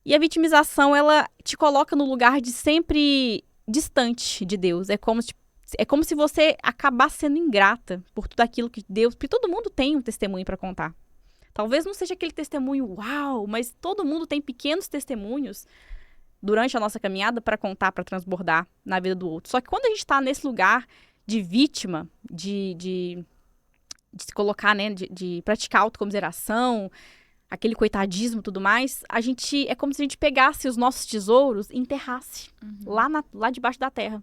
B: E a vitimização, ela te coloca no lugar de sempre distante de Deus. É como se você acabasse sendo ingrata por tudo aquilo que Deus... Porque todo mundo tem um testemunho para contar. Talvez não seja aquele testemunho uau, mas todo mundo tem pequenos testemunhos durante a nossa caminhada para contar, para transbordar na vida do outro. Só que quando a gente está nesse lugar de vítima, de se colocar, né, de praticar autocomiseração, aquele coitadismo e tudo mais, é como se a gente pegasse os nossos tesouros e enterrasse lá debaixo da terra.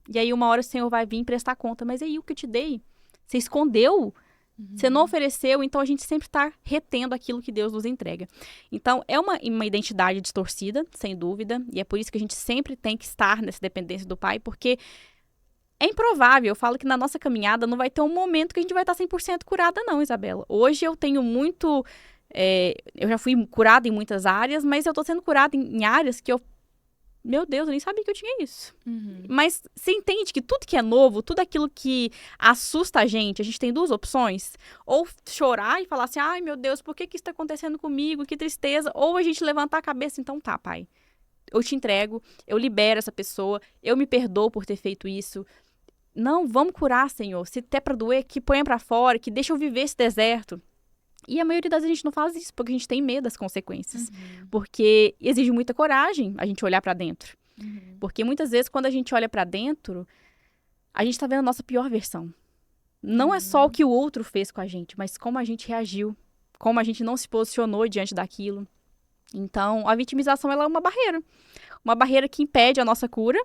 B: E aí uma hora o Senhor vai vir prestar conta, mas aí o que eu te dei? Você escondeu? Você não ofereceu? Então a gente sempre está retendo aquilo que Deus nos entrega. Então é uma identidade distorcida, sem dúvida, e é por isso que a gente sempre tem que estar nessa dependência do Pai, porque É improvável. Eu falo que na nossa caminhada não vai ter um momento que a gente vai estar 100% curada, não, Isabela. Hoje eu tenho muito... eu já fui curada em muitas áreas, mas eu tô sendo curada em áreas que eu... Meu Deus, eu nem sabia que eu tinha isso. Mas você entende que tudo que é novo, tudo aquilo que assusta a gente tem duas opções. Ou chorar e falar assim, ai meu Deus, por que isso tá acontecendo comigo? Que tristeza. Ou a gente levantar a cabeça, então tá, pai. Eu te entrego, eu libero essa pessoa, eu me perdoo por ter feito isso. Não, vamos curar, Senhor. Se der pra doer, que ponha pra fora, que deixa eu viver esse deserto. E a maioria das vezes a gente não faz isso, porque a gente tem medo das consequências. Porque exige muita coragem a gente olhar pra dentro. Porque muitas vezes, quando a gente olha pra dentro, a gente tá vendo a nossa pior versão. Não é só o que o outro fez com a gente, mas como a gente reagiu, como a gente não se posicionou diante daquilo. Então, a vitimização, ela é uma barreira. Uma barreira que impede a nossa cura,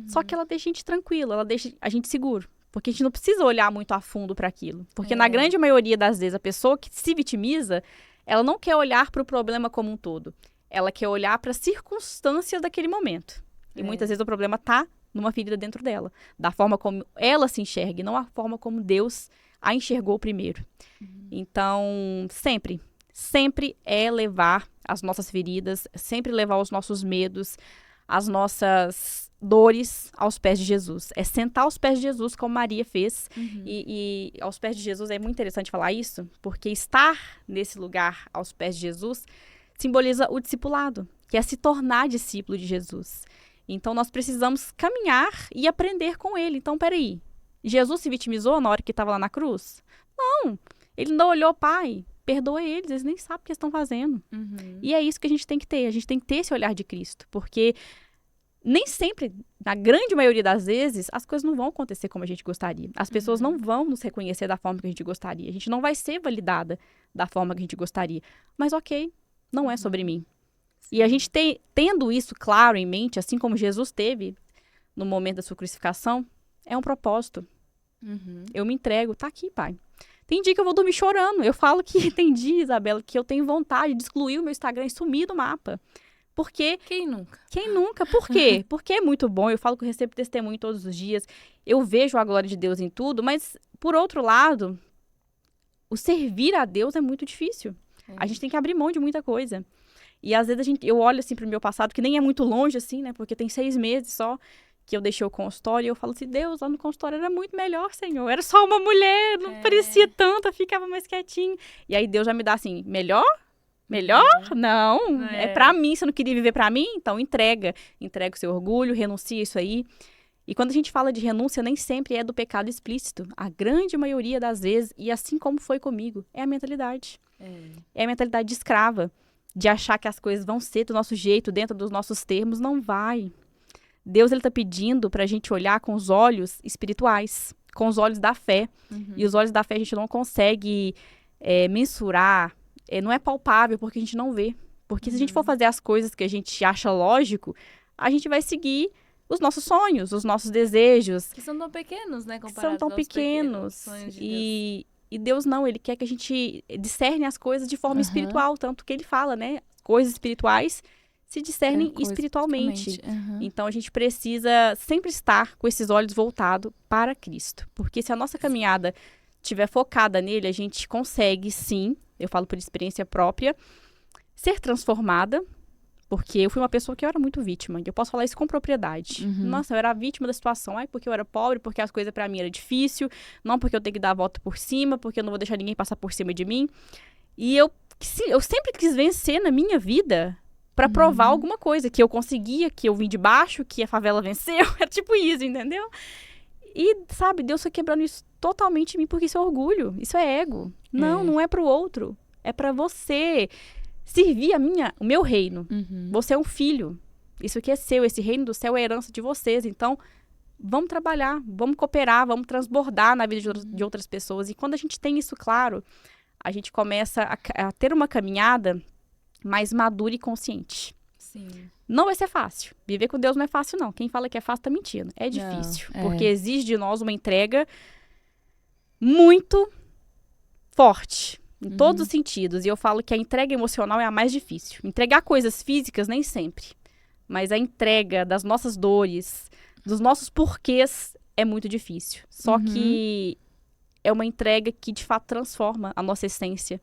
B: só que ela deixa a gente tranquilo, ela deixa a gente seguro. Porque a gente não precisa olhar muito a fundo para aquilo. Porque na grande maioria das vezes, a pessoa que se vitimiza, ela não quer olhar para o problema como um todo. Ela quer olhar para a circunstância daquele momento. E muitas vezes o problema tá numa ferida dentro dela. Da forma como ela se enxerga, e não a forma como Deus a enxergou primeiro. Então, sempre é levar as nossas feridas, sempre levar os nossos medos, as nossas dores aos pés de Jesus. É sentar aos pés de Jesus, como Maria fez. E aos pés de Jesus é muito interessante falar isso, porque estar nesse lugar aos pés de Jesus simboliza o discipulado, que é se tornar discípulo de Jesus. Então, nós precisamos caminhar e aprender com ele. Então, peraí, Jesus se vitimizou na hora que estava lá na cruz? Não, ele não olhou, pai, perdoa eles nem sabem o que eles estão fazendo. E é isso que a gente tem que ter esse olhar de Cristo, porque nem sempre, na grande maioria das vezes, as coisas não vão acontecer como a gente gostaria. As pessoas não vão nos reconhecer da forma que a gente gostaria. A gente não vai ser validada da forma que a gente gostaria. Mas ok, não é sobre mim. E a gente tendo isso claro em mente, assim como Jesus teve no momento da sua crucificação, é um propósito. Eu me entrego, tá aqui, pai. Tem dia que eu vou dormir chorando. Eu falo que tem dia, Isabela, que eu tenho vontade de excluir o meu Instagram e sumir do mapa. Porque...
A: Quem nunca?
B: Quem nunca? Por quê? Porque é muito bom. Eu falo que eu recebo testemunho todos os dias. Eu vejo a glória de Deus em tudo. Mas, por outro lado, o servir a Deus é muito difícil. A gente tem que abrir mão de muita coisa. E, às vezes, eu olho, assim, pro meu passado, que nem é muito longe, assim, né? Porque tem 6 meses só que eu deixei o consultório. E eu falo assim, Deus, lá no consultório era muito melhor, Senhor. Era só uma mulher, não parecia tanto, eu ficava mais quietinho. E aí, Deus já me dá assim, melhor? Melhor? Não. É pra mim. Você não queria viver pra mim? Então entrega. Entrega o seu orgulho, renuncia isso aí. E quando a gente fala de renúncia, nem sempre é do pecado explícito. A grande maioria das vezes, e assim como foi comigo, é a mentalidade. É a mentalidade de escrava. De achar que as coisas vão ser do nosso jeito, dentro dos nossos termos. Não vai. Deus, ele tá pedindo pra gente olhar com os olhos espirituais. Com os olhos da fé. E os olhos da fé a gente não consegue mensurar. Não é palpável porque a gente não vê. Porque se a gente for fazer as coisas que a gente acha lógico, a gente vai seguir os nossos sonhos, os nossos desejos.
A: Que são tão pequenos, né? Comparados
B: são tão
A: aos
B: pequenos.
A: Sonhos de Deus.
B: E Deus não, ele quer que a gente discerne as coisas de forma espiritual. Tanto que ele fala, né? Coisas espirituais se discernem espiritualmente. Então, a gente precisa sempre estar com esses olhos voltados para Cristo. Porque se a nossa caminhada estiver focada nele, a gente consegue, sim, eu falo por experiência própria, ser transformada, porque eu fui uma pessoa que eu era muito vítima, e eu posso falar isso com propriedade. Nossa, eu era a vítima da situação, porque eu era pobre, porque as coisas pra mim eram difíceis, não porque eu tenho que dar a volta por cima, porque eu não vou deixar ninguém passar por cima de mim. E eu sempre quis vencer na minha vida pra provar alguma coisa, que eu conseguia, que eu vim de baixo, que a favela venceu, era tipo isso, entendeu? E, sabe, Deus foi quebrando isso totalmente em mim, porque isso é orgulho, isso é ego. Não é pro outro, é pra você servir o meu reino. Você é um filho, isso aqui é seu, esse reino do céu é herança de vocês. Então, vamos trabalhar, vamos cooperar, vamos transbordar na vida de outras pessoas. E quando a gente tem isso claro, a gente começa a ter uma caminhada mais madura e consciente.
A: Sim.
B: Não vai ser fácil. Viver com Deus não é fácil, não. Quem fala que é fácil tá mentindo. É difícil. Porque exige de nós uma entrega muito forte. Em todos os sentidos. E eu falo que a entrega emocional é a mais difícil. Entregar coisas físicas, nem sempre. Mas a entrega das nossas dores, dos nossos porquês, é muito difícil. Só que é uma entrega que, de fato, transforma a nossa essência.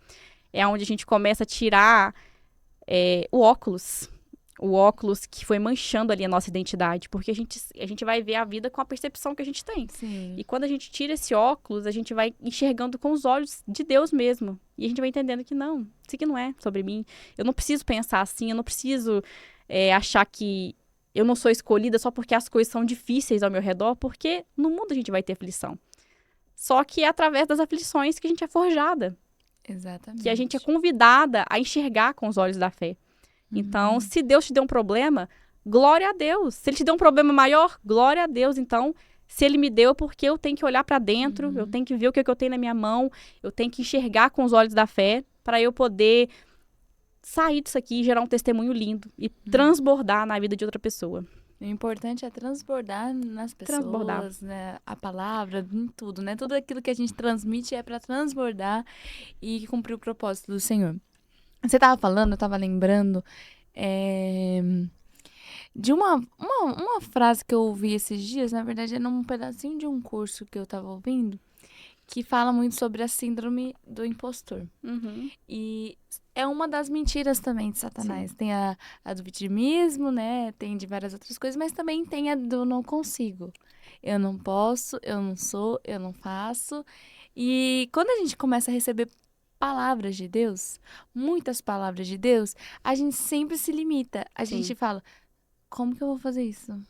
B: É onde a gente começa a tirar o óculos que foi manchando ali a nossa identidade, porque a gente vai ver a vida com a percepção que a gente tem.
A: Sim.
B: E quando a gente tira esse óculos, a gente vai enxergando com os olhos de Deus mesmo. E a gente vai entendendo que não, isso aqui não é sobre mim. Eu não preciso pensar assim, eu não preciso achar que eu não sou escolhida só porque as coisas são difíceis ao meu redor, porque no mundo a gente vai ter aflição. Só que é através das aflições que a gente é forjada.
A: Exatamente.
B: Que a gente é convidada a enxergar com os olhos da fé. Então, se Deus te deu um problema, glória a Deus. Se Ele te deu um problema maior, glória a Deus. Então, se Ele me deu, porque eu tenho que olhar para dentro, eu tenho que ver o que eu tenho na minha mão, eu tenho que enxergar com os olhos da fé para eu poder sair disso aqui e gerar um testemunho lindo e transbordar na vida de outra pessoa.
A: O importante é transbordar nas pessoas, né? A palavra, em tudo, né? Tudo aquilo que a gente transmite é para transbordar e cumprir o propósito do Senhor. Você estava falando, eu estava lembrando de uma frase que eu ouvi esses dias, na verdade é num pedacinho de um curso que eu estava ouvindo, que fala muito sobre a síndrome do impostor. E é uma das mentiras também de Satanás. Sim. Tem a do vitimismo, né? Tem de várias outras coisas, mas também tem a do não consigo. Eu não posso, eu não sou, eu não faço. E quando a gente começa a receber palavras de Deus, muitas palavras de Deus, a gente sempre se limita. A gente fala, como que eu vou fazer isso?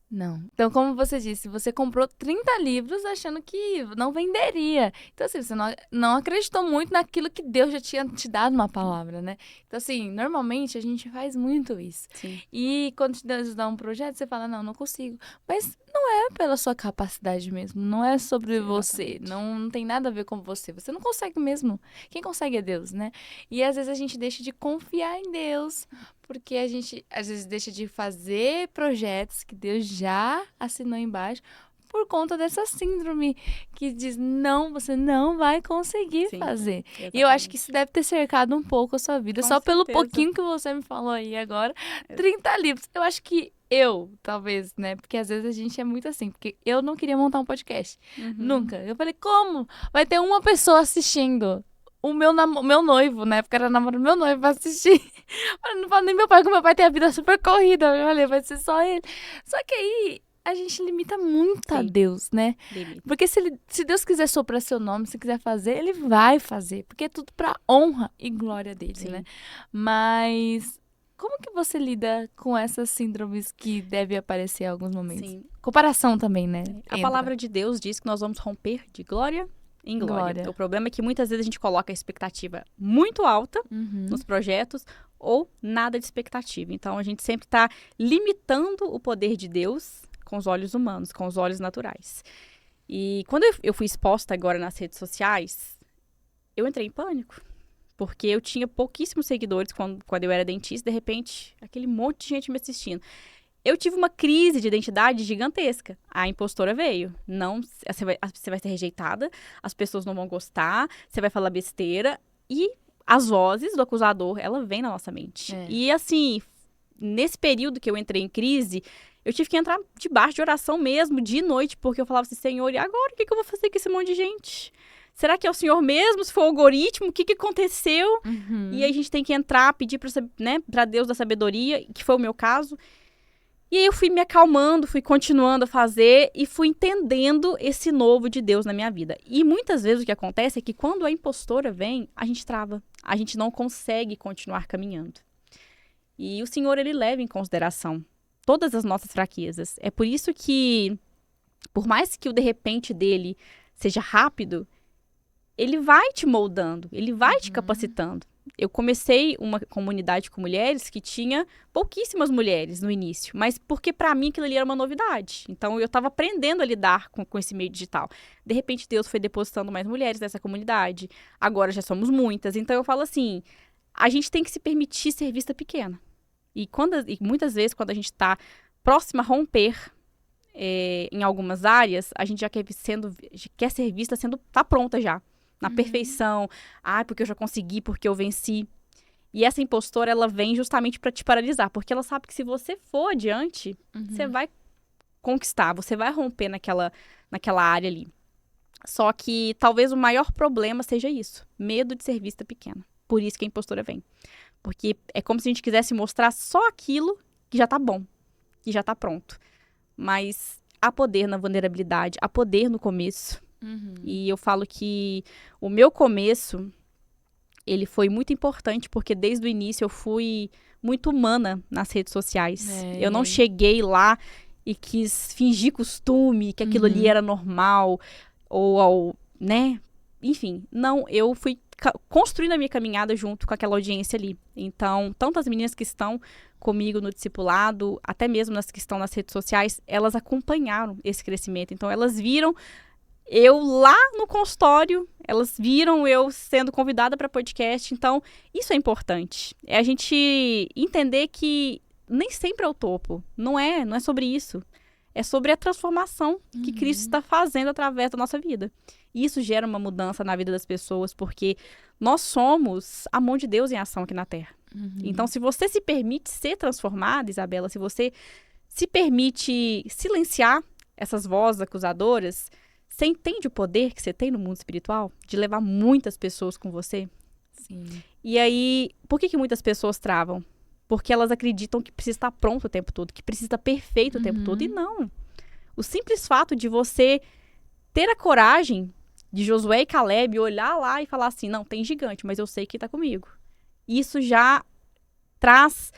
A: Não. Então, como você disse, você comprou 30 livros achando que não venderia. Então, assim, você não acreditou muito naquilo que Deus já tinha te dado uma palavra, né? Então, assim, normalmente a gente faz muito isso.
B: Sim.
A: E quando Deus dá um projeto, você fala, não consigo. Mas não é pela sua capacidade mesmo. Não é sobre você. Não tem nada a ver com você. Você não consegue mesmo. Quem consegue é Deus, né? E às vezes a gente deixa de confiar em Deus, porque a gente, às vezes, deixa de fazer projetos que Deus já assinou embaixo por conta dessa síndrome que diz, não, você não vai conseguir fazer. Exatamente. E eu acho que isso deve ter cercado um pouco a sua vida, com só certeza. Pelo pouquinho que você me falou aí agora, 30 livros. Eu acho que talvez, né? Porque às vezes a gente é muito assim, porque eu não queria montar um podcast. Nunca. Eu falei, como? Vai ter uma pessoa assistindo. O meu noivo, na época era namorado do meu noivo, vai assistir. Eu não falo nem meu pai, porque meu pai tem a vida super corrida. Eu falei, vai ser só ele. Só que aí a gente limita muito a Deus, né? Limita. Porque se Deus quiser soprar seu nome, se quiser fazer, Ele vai fazer. Porque é tudo pra honra e glória dele, né? Mas como que você lida com essas síndromes que devem aparecer em alguns momentos? Sim. Comparação também, né?
B: A palavra de Deus diz que nós vamos romper de glória em glória. O problema é que muitas vezes a gente coloca a expectativa muito alta nos projetos ou nada de expectativa. Então, a gente sempre está limitando o poder de Deus com os olhos humanos, com os olhos naturais. E quando eu fui exposta agora nas redes sociais, eu entrei em pânico. Porque eu tinha pouquíssimos seguidores quando eu era dentista, de repente, aquele monte de gente me assistindo. Eu tive uma crise de identidade gigantesca. A impostora veio. Não, você vai ser rejeitada, as pessoas não vão gostar, você vai falar besteira. E as vozes do acusador, ela vem na nossa mente. E assim, nesse período que eu entrei em crise, eu tive que entrar debaixo de oração mesmo, de noite, porque eu falava assim, Senhor, e agora? O que eu vou fazer com esse monte de gente? Será que é o Senhor mesmo? Se for o algoritmo, o que aconteceu? E aí a gente tem que entrar, pedir para Deus da sabedoria, que foi o meu caso. E aí eu fui me acalmando, fui continuando a fazer e fui entendendo esse novo de Deus na minha vida. E muitas vezes o que acontece é que quando a impostora vem, a gente trava. A gente não consegue continuar caminhando. E o Senhor, Ele leva em consideração todas as nossas fraquezas. É por isso que, por mais que o de repente dele seja rápido, Ele vai te moldando, Ele vai te capacitando. Eu comecei uma comunidade com mulheres que tinha pouquíssimas mulheres no início, mas porque para mim aquilo ali era uma novidade. Então eu estava aprendendo a lidar com esse meio digital. De repente Deus foi depositando mais mulheres nessa comunidade. Agora já somos muitas. Então eu falo assim, a gente tem que se permitir ser vista pequena. E muitas vezes quando a gente está próxima a romper em algumas áreas, a gente já quer ser vista tá pronta já. Na perfeição, porque eu já consegui, porque eu venci. E essa impostora, ela vem justamente para te paralisar, porque ela sabe que se você for adiante, você vai conquistar, você vai romper naquela área ali. Só que talvez o maior problema seja isso, medo de ser vista pequena. Por isso que a impostora vem. Porque é como se a gente quisesse mostrar só aquilo que já tá bom, que já tá pronto. Mas há poder na vulnerabilidade, há poder no começo. E eu falo que o meu começo, ele foi muito importante, porque desde o início eu fui muito humana nas redes sociais. Eu não cheguei lá e quis fingir costume, que aquilo ali era normal, né? Enfim, não, eu fui construindo a minha caminhada junto com aquela audiência ali. Então, tanto as meninas que estão comigo no discipulado, até mesmo as que estão nas redes sociais, elas acompanharam esse crescimento. Então, elas viram eu lá no consultório, elas viram eu sendo convidada para podcast. Então, isso é importante. É a gente entender que nem sempre é o topo. Não é sobre isso. É sobre a transformação que Cristo está fazendo através da nossa vida. E isso gera uma mudança na vida das pessoas, porque nós somos a mão de Deus em ação aqui na Terra. Então, se você se permite ser transformada, Isabela, se você se permite silenciar essas vozes acusadoras, você entende o poder que você tem no mundo espiritual? De levar muitas pessoas com você?
A: Sim.
B: E aí, por que muitas pessoas travam? Porque elas acreditam que precisa estar pronto o tempo todo, que precisa estar perfeito o tempo todo. E não. O simples fato de você ter a coragem de Josué e Caleb olhar lá e falar assim, não, tem gigante, mas eu sei que está comigo. Isso já traz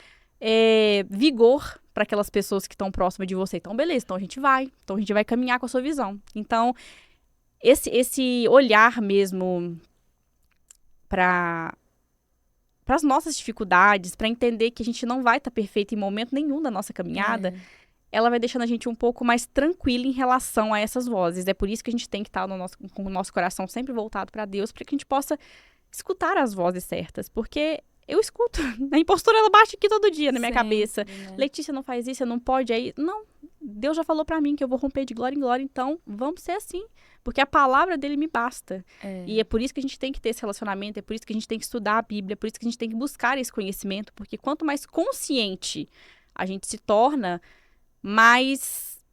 B: vigor para aquelas pessoas que estão próximas de você. Então, beleza, então a gente vai caminhar com a sua visão. Então, esse olhar mesmo para as nossas dificuldades, para entender que a gente não vai estar perfeito em momento nenhum da nossa caminhada, ela vai deixando a gente um pouco mais tranquila em relação a essas vozes. É por isso que a gente tem que estar com o nosso coração sempre voltado para Deus, para que a gente possa escutar as vozes certas. Porque eu escuto. A impostora, ela bate aqui todo dia na minha cabeça. Né? Letícia, não faz isso, você não pode. Aí, não, Deus já falou para mim que eu vou romper de glória em glória, então vamos ser assim. Porque a palavra dele me basta. E é por isso que a gente tem que ter esse relacionamento, é por isso que a gente tem que estudar a Bíblia, é por isso que a gente tem que buscar esse conhecimento, porque quanto mais consciente a gente se torna,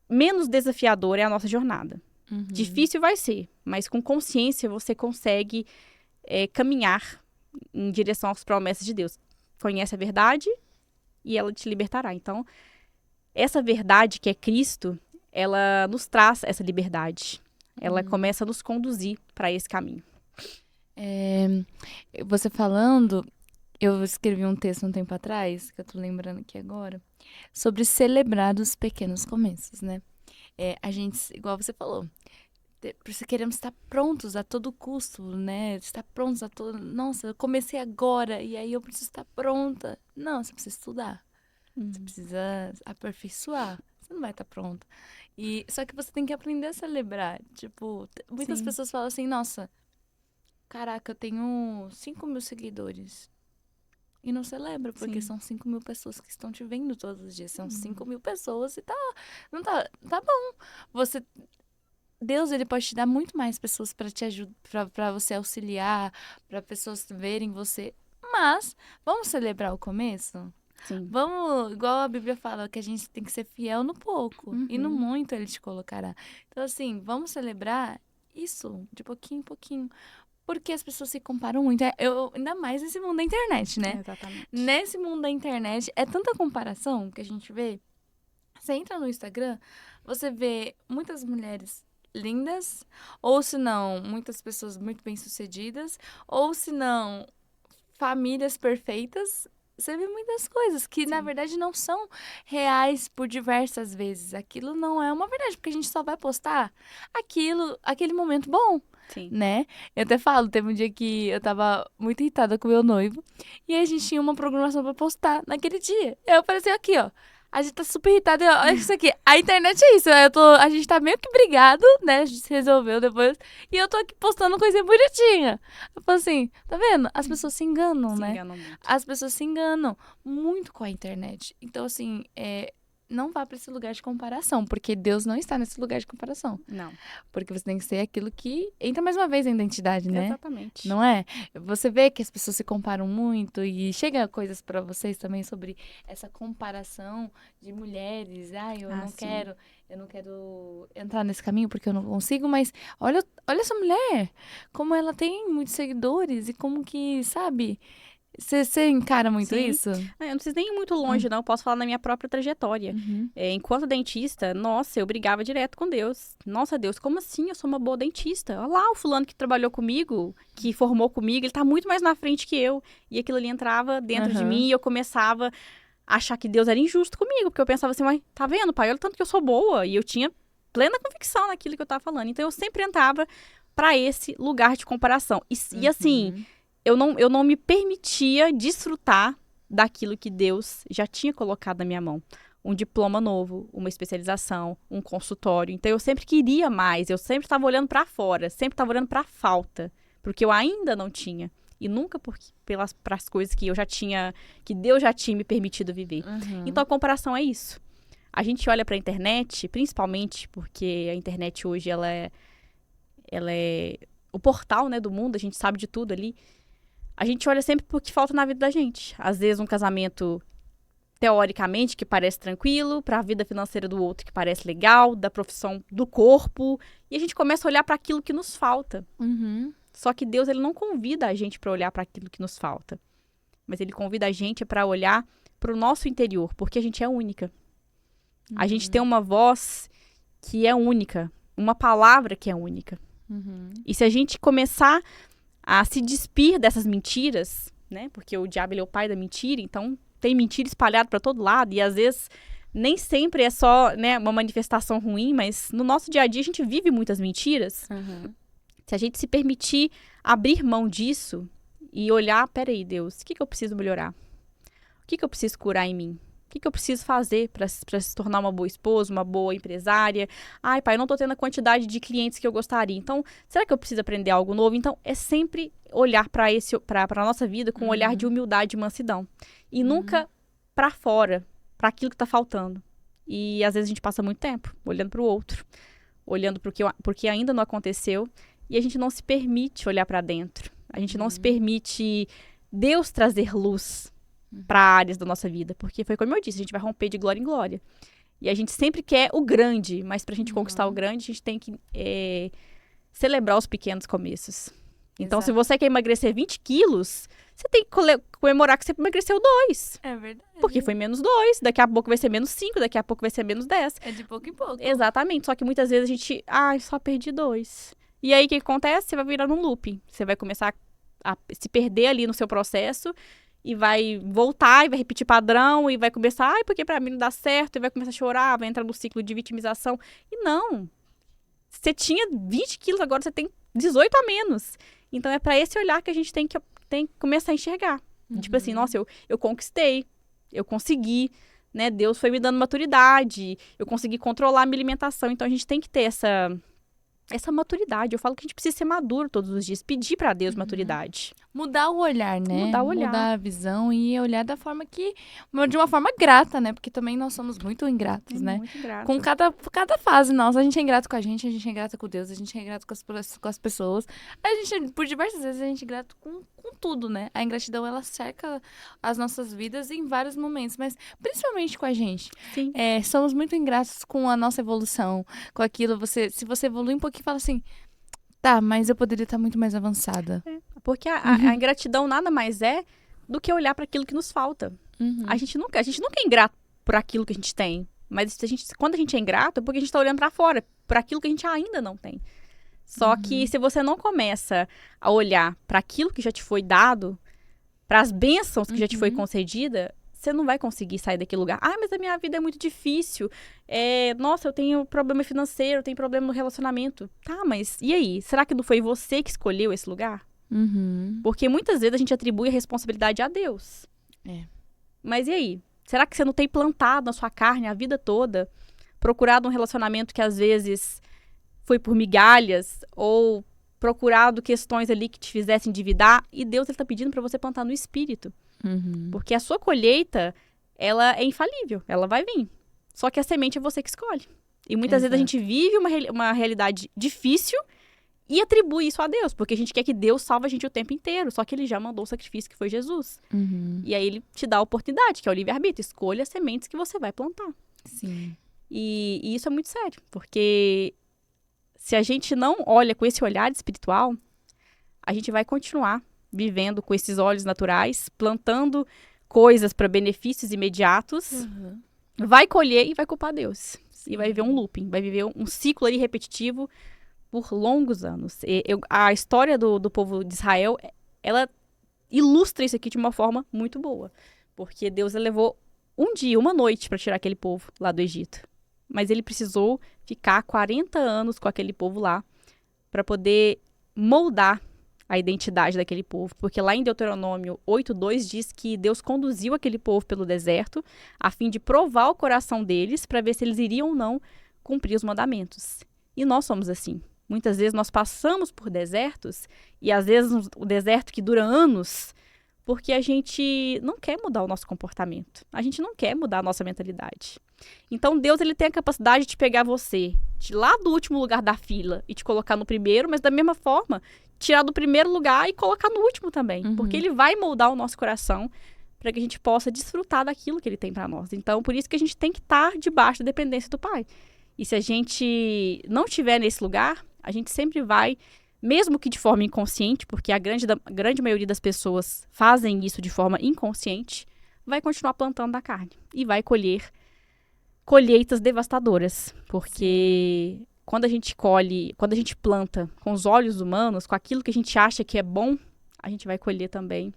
B: menos desafiador é a nossa jornada. Difícil vai ser, mas com consciência você consegue caminhar em direção às promessas de Deus. Conhece a verdade e ela te libertará. Então, essa verdade que é Cristo, ela nos traz essa liberdade. Ela começa a nos conduzir para esse caminho.
A: Você falando, eu escrevi um texto um tempo atrás, que eu tô lembrando aqui agora, sobre celebrar os pequenos começos, né? A gente, igual você falou, queremos estar prontos a todo custo, né? Estar prontos a todo... Nossa, eu comecei agora e aí eu preciso estar pronta. Não, você precisa estudar. Você precisa aperfeiçoar. Você não vai estar pronta. Só que você tem que aprender a celebrar. Tipo, muitas pessoas falam assim, nossa, caraca, eu tenho 5.000 seguidores. E não celebra, porque são 5.000 pessoas que estão te vendo todos os dias. São 5.000 pessoas e tá bom. Deus, ele pode te dar muito mais pessoas para te ajudar, para você auxiliar, para pessoas verem você. Mas, vamos celebrar o começo?
B: Sim.
A: Vamos, igual a Bíblia fala, que a gente tem que ser fiel no pouco. E no muito ele te colocará. Então, assim, vamos celebrar isso de pouquinho em pouquinho. Porque as pessoas se comparam muito. Ainda mais nesse mundo da internet, né?
B: Exatamente.
A: Nesse mundo da internet, é tanta comparação que a gente vê. Você entra no Instagram, você vê muitas mulheres lindas, ou se não, muitas pessoas muito bem-sucedidas, ou se não, famílias perfeitas. Você vê muitas coisas que, na verdade, não são reais por diversas vezes. Aquilo não é uma verdade, porque a gente só vai postar aquele momento bom, né? Eu até falo, teve um dia que eu tava muito irritada com o meu noivo, e a gente tinha uma programação pra postar naquele dia. Eu apareci aqui, ó. A gente tá super irritado. Olha isso aqui. A internet é isso. A gente tá meio que brigado, né? A gente se resolveu depois. E eu tô aqui postando coisinha bonitinha. Eu falo assim, tá vendo? As pessoas se enganam, né?
B: Se enganam muito.
A: As pessoas se enganam muito com a internet. Então, assim, não vá para esse lugar de comparação, porque Deus não está nesse lugar de comparação.
B: Não.
A: Porque você tem que ser aquilo que entra mais uma vez em identidade, né?
B: Exatamente.
A: Não é? Você vê que as pessoas se comparam muito e chega coisas para vocês também sobre essa comparação de mulheres. Eu não
B: sim.
A: quero entrar nesse caminho porque eu não consigo, mas olha essa mulher, como ela tem muitos seguidores e como que, sabe? Você encara muito
B: Sim.
A: isso?
B: Eu não preciso nem ir muito longe, não. Eu posso falar na minha própria trajetória.
A: Uhum.
B: Enquanto dentista, nossa, eu brigava direto com Deus. Nossa, Deus, como assim? Eu sou uma boa dentista. Olha lá o fulano que trabalhou comigo, que formou comigo, ele tá muito mais na frente que eu. E aquilo ali entrava dentro de mim e eu começava a achar que Deus era injusto comigo. Porque eu pensava assim, mas tá vendo, pai? Olha o tanto que eu sou boa. E eu tinha plena convicção naquilo que eu tava falando. Então, eu sempre entrava pra esse lugar de comparação. E assim... Eu não me permitia desfrutar daquilo que Deus já tinha colocado na minha mão. Um diploma novo, uma especialização, um consultório. Então, eu sempre queria mais. Eu sempre estava olhando para fora, sempre estava olhando para a falta. Porque eu ainda não tinha. E nunca para as coisas que eu já tinha, que Deus já tinha me permitido viver. Então, a comparação é isso. A gente olha para a internet, principalmente porque a internet hoje, ela é o portal, né, do mundo. A gente sabe de tudo ali. A gente olha sempre pro que falta na vida da gente. Às vezes um casamento, teoricamente, que parece tranquilo, para a vida financeira do outro que parece legal, da profissão do corpo. E a gente começa a olhar para aquilo que nos falta. Só que Deus, ele não convida a gente para olhar para aquilo que nos falta. Mas ele convida a gente para olhar para o nosso interior, porque a gente é única. A gente tem uma voz que é única, uma palavra que é única. E se a gente começar a se despir dessas mentiras, né? Porque o diabo, ele é o pai da mentira, então tem mentira espalhada para todo lado e às vezes nem sempre é só, né, uma manifestação ruim, mas no nosso dia a dia a gente vive muitas mentiras. Se a gente se permitir abrir mão disso e olhar, peraí, Deus, o que eu preciso melhorar? O que eu preciso curar em mim? O que eu preciso fazer para se tornar uma boa esposa, uma boa empresária? Ai, pai, eu não tô tendo a quantidade de clientes que eu gostaria. Então, será que eu preciso aprender algo novo? Então, é sempre olhar para a nossa vida com um olhar de humildade e mansidão. E nunca para fora, para aquilo que tá faltando. E às vezes a gente passa muito tempo olhando para o outro, olhando porque ainda não aconteceu, e a gente não se permite olhar para dentro. A gente não se permite Deus trazer luz para áreas da nossa vida, porque foi como eu disse, a gente vai romper de glória em glória. E a gente sempre quer o grande, mas pra gente conquistar o grande, a gente tem que celebrar os pequenos começos. Então, se você quer emagrecer 20 quilos, você tem que comemorar que você emagreceu 2.
A: É verdade.
B: Porque foi menos 2, daqui a pouco vai ser menos 5, daqui a pouco vai ser menos 10.
A: É de pouco em pouco.
B: Exatamente, só que muitas vezes a gente, só perdi 2. E aí, o que acontece? Você vai virar num loop. Você vai começar a se perder ali no seu processo e vai voltar e vai repetir padrão e vai começar, porque pra mim não dá certo, e vai começar a chorar, vai entrar no ciclo de vitimização. E não. Você tinha 20 quilos, agora você tem 18 a menos. Então, é pra esse olhar que a gente tem que começar a enxergar. Tipo assim, nossa, eu conquistei, eu consegui, né? Deus foi me dando maturidade, eu consegui controlar a minha alimentação. Então, a gente tem que ter essa maturidade. Eu falo que a gente precisa ser maduro todos os dias, pedir pra Deus maturidade.
A: Mudar o olhar, né?
B: Mudar o olhar.
A: Mudar a visão e olhar da forma de uma forma grata, né? Porque também nós somos muito ingratos, né?
B: Muito ingrato.
A: Com cada fase nossa, a gente é ingrato com a gente é ingrato com Deus, a gente é ingrato com as pessoas. A gente, por diversas vezes, a gente é ingrato com tudo, né? A ingratidão, ela cerca as nossas vidas em vários momentos, mas principalmente com a gente.
B: Sim.
A: Somos muito ingratos com a nossa evolução, com aquilo. Se você evoluir um pouquinho, fala assim, tá, mas eu poderia estar muito mais avançada.
B: Porque a ingratidão nada mais é do que olhar para aquilo que nos falta. A gente nunca é ingrato por aquilo que a gente tem. Mas quando a gente é ingrato, é porque a gente está olhando para fora, por aquilo que a gente ainda não tem. Só que se você não começa a olhar para aquilo que já te foi dado, para as bênçãos que já te foi concedida, você não vai conseguir sair daquele lugar. Mas a minha vida é muito difícil. Nossa, eu tenho problema financeiro, eu tenho problema no relacionamento. Tá, mas e aí? Será que não foi você que escolheu esse lugar? Porque muitas vezes a gente atribui a responsabilidade a Deus. Mas e aí? Será que você não tem plantado na sua carne a vida toda? Procurado um relacionamento que às vezes foi por migalhas? Ou procurado questões ali que te fizessem endividar? E Deus está pedindo para você plantar no espírito. Porque a sua colheita, ela é infalível. Ela vai vir. Só que a semente é você que escolhe. E muitas vezes a gente vive uma realidade difícil e atribui isso a Deus, porque a gente quer que Deus salve a gente o tempo inteiro. Só que ele já mandou o sacrifício que foi Jesus. E aí ele te dá a oportunidade, que é o livre-arbítrio. Escolha as sementes que você vai plantar.
A: Sim.
B: E isso é muito sério, porque se a gente não olha com esse olhar espiritual, a gente vai continuar vivendo com esses olhos naturais, plantando coisas para benefícios imediatos, vai colher e vai culpar Deus. E vai viver um looping, vai viver um ciclo ali repetitivo por longos anos. A história do povo de Israel, ela ilustra isso aqui de uma forma muito boa. Porque Deus levou um dia, uma noite para tirar aquele povo lá do Egito. Mas ele precisou ficar 40 anos com aquele povo lá para poder moldar a identidade daquele povo. Porque lá em Deuteronômio 8:2 diz que Deus conduziu aquele povo pelo deserto a fim de provar o coração deles para ver se eles iriam ou não cumprir os mandamentos. E nós somos assim. Muitas vezes nós passamos por desertos, e às vezes o deserto que dura anos, porque a gente não quer mudar o nosso comportamento. A gente não quer mudar a nossa mentalidade. Então Deus ele tem a capacidade de pegar você de lá do último lugar da fila e te colocar no primeiro, mas da mesma forma, tirar do primeiro lugar e colocar no último também. Porque ele vai moldar o nosso coração para que a gente possa desfrutar daquilo que ele tem para nós. Então, por isso que a gente tem que estar debaixo da dependência do Pai. E se a gente não estiver nesse lugar, a gente sempre vai, mesmo que de forma inconsciente, porque a grande maioria das pessoas fazem isso de forma inconsciente, vai continuar plantando da carne e vai colher colheitas devastadoras. Porque quando a gente planta com os olhos humanos, com aquilo que a gente acha que é bom, a gente vai colher também.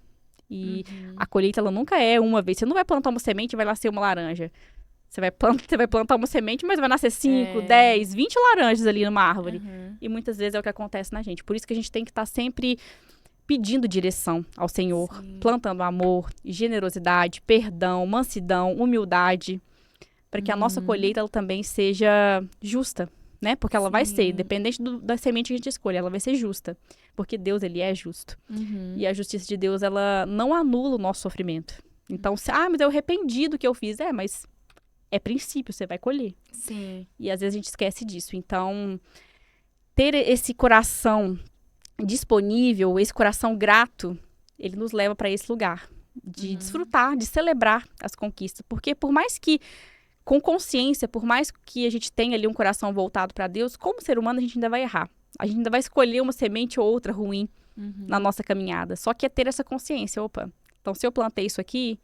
B: E a colheita, ela nunca é uma vez. Você não vai plantar uma semente e vai nascer uma laranja. Você vai plantar uma semente, mas vai nascer 5, 10, 20 laranjas ali numa árvore. E muitas vezes é o que acontece na gente. Por isso que a gente tem que estar sempre pedindo direção ao Senhor, plantando amor, generosidade, perdão, mansidão, humildade, para que a nossa colheita ela também seja justa, né? Porque ela vai ser, independente da semente que a gente escolhe, ela vai ser justa. Porque Deus, ele é justo. E a justiça de Deus, ela não anula o nosso sofrimento. Então, mas eu arrependi do que eu fiz. Mas é princípio, você vai colher.
A: Sim.
B: E às vezes a gente esquece disso. Então, ter esse coração disponível, esse coração grato, ele nos leva para esse lugar de desfrutar, de celebrar as conquistas. Porque por mais que, com consciência, por mais que a gente tenha ali um coração voltado para Deus, como ser humano a gente ainda vai errar. A gente ainda vai escolher uma semente ou outra ruim na nossa caminhada. Só que é ter essa consciência. Opa, então se eu plantei isso aqui,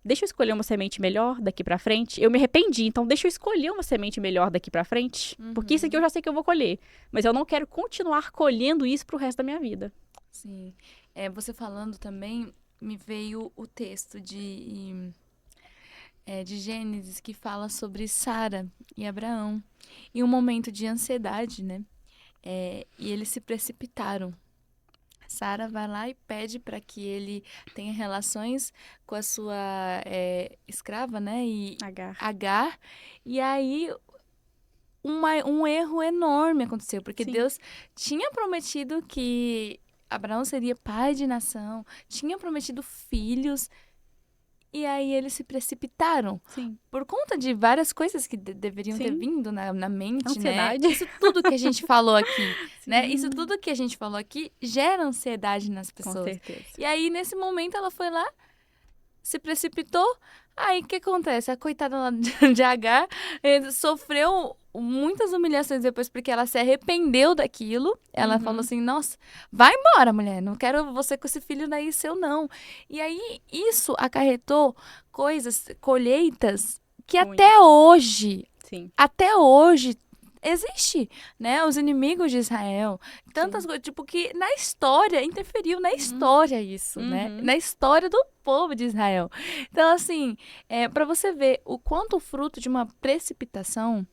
B: deixa eu escolher uma semente melhor daqui pra frente. Eu me arrependi, então deixa eu escolher uma semente melhor daqui pra frente. Porque isso aqui eu já sei que eu vou colher. Mas eu não quero continuar colhendo isso pro resto da minha vida.
A: Sim. Você falando também, me veio o texto de Gênesis que fala sobre Sara e Abraão. Em um momento de ansiedade, né? E eles se precipitaram. Sara vai lá e pede para que ele tenha relações com a sua escrava, né? Agar. E aí um erro enorme aconteceu, porque Deus tinha prometido que Abraão seria pai de nação, tinha prometido filhos. E aí eles se precipitaram. Por conta de várias coisas que deveriam ter vindo na mente,
B: ansiedade.
A: né? Isso tudo que a gente falou aqui, né? Isso tudo que a gente falou aqui gera ansiedade nas pessoas.
B: Com certeza.
A: E aí, nesse momento, ela foi lá, se precipitou. Aí, o que acontece? A coitada lá de Agar sofreu muitas humilhações depois, porque ela se arrependeu daquilo. Ela falou assim, nossa, vai embora, mulher. Não quero você com esse filho daí seu, não. E aí, isso acarretou colheitas que até hoje existe, né? Os inimigos de Israel, tantas coisas, tipo, que na história, interferiu na história isso, né? Na história do povo de Israel. Então, assim, para você ver o quanto o fruto de uma precipitação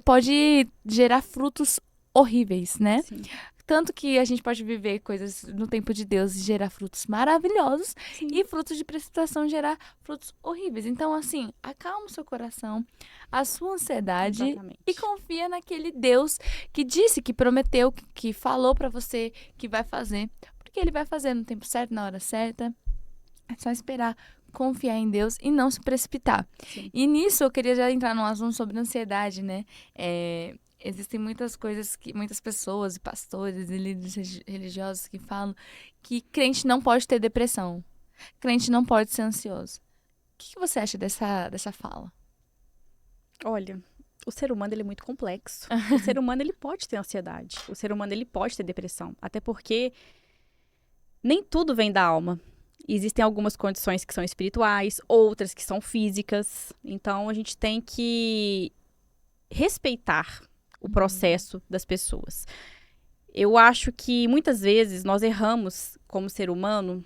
A: pode gerar frutos horríveis, né?
B: Sim.
A: Tanto que a gente pode viver coisas no tempo de Deus e gerar frutos maravilhosos e frutos de precipitação gerar frutos horríveis. Então, assim, acalma o seu coração, a sua ansiedade e confia naquele Deus que disse, que prometeu, que falou pra você que vai fazer. Porque ele vai fazer no tempo certo, na hora certa. É só esperar confiar em Deus e não se precipitar.
B: Sim.
A: E nisso eu queria já entrar num assunto sobre ansiedade, né? Existem muitas coisas que muitas pessoas, e pastores e líderes religiosos que falam que crente não pode ter depressão, crente não pode ser ansioso. O que você acha dessa fala?
B: Olha, o ser humano ele é muito complexo. O ser humano ele pode ter ansiedade. O ser humano ele pode ter depressão. Até porque nem tudo vem da alma. Existem algumas condições que são espirituais, outras que são físicas. Então, a gente tem que respeitar o processo das pessoas. Eu acho que muitas vezes nós erramos como ser humano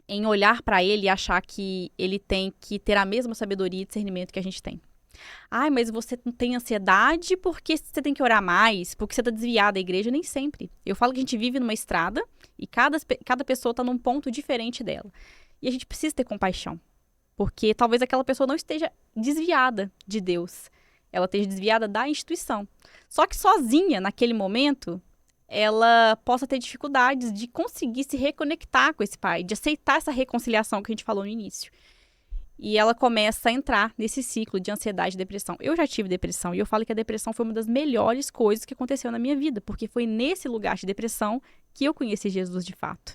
B: em olhar para ele e achar que ele tem que ter a mesma sabedoria e discernimento que a gente tem. Ai, mas você não tem ansiedade porque você tem que orar mais, porque você está desviada da igreja. Nem sempre. Eu falo que a gente vive numa estrada e cada pessoa está num ponto diferente dela. E a gente precisa ter compaixão. Porque talvez aquela pessoa não esteja desviada de Deus. Ela esteja desviada da instituição. Só que sozinha, naquele momento, ela possa ter dificuldades de conseguir se reconectar com esse pai, de aceitar essa reconciliação que a gente falou no início. E ela começa a entrar nesse ciclo de ansiedade e depressão. Eu já tive depressão e eu falo que a depressão foi uma das melhores coisas que aconteceu na minha vida, porque foi nesse lugar de depressão que eu conheci Jesus de fato.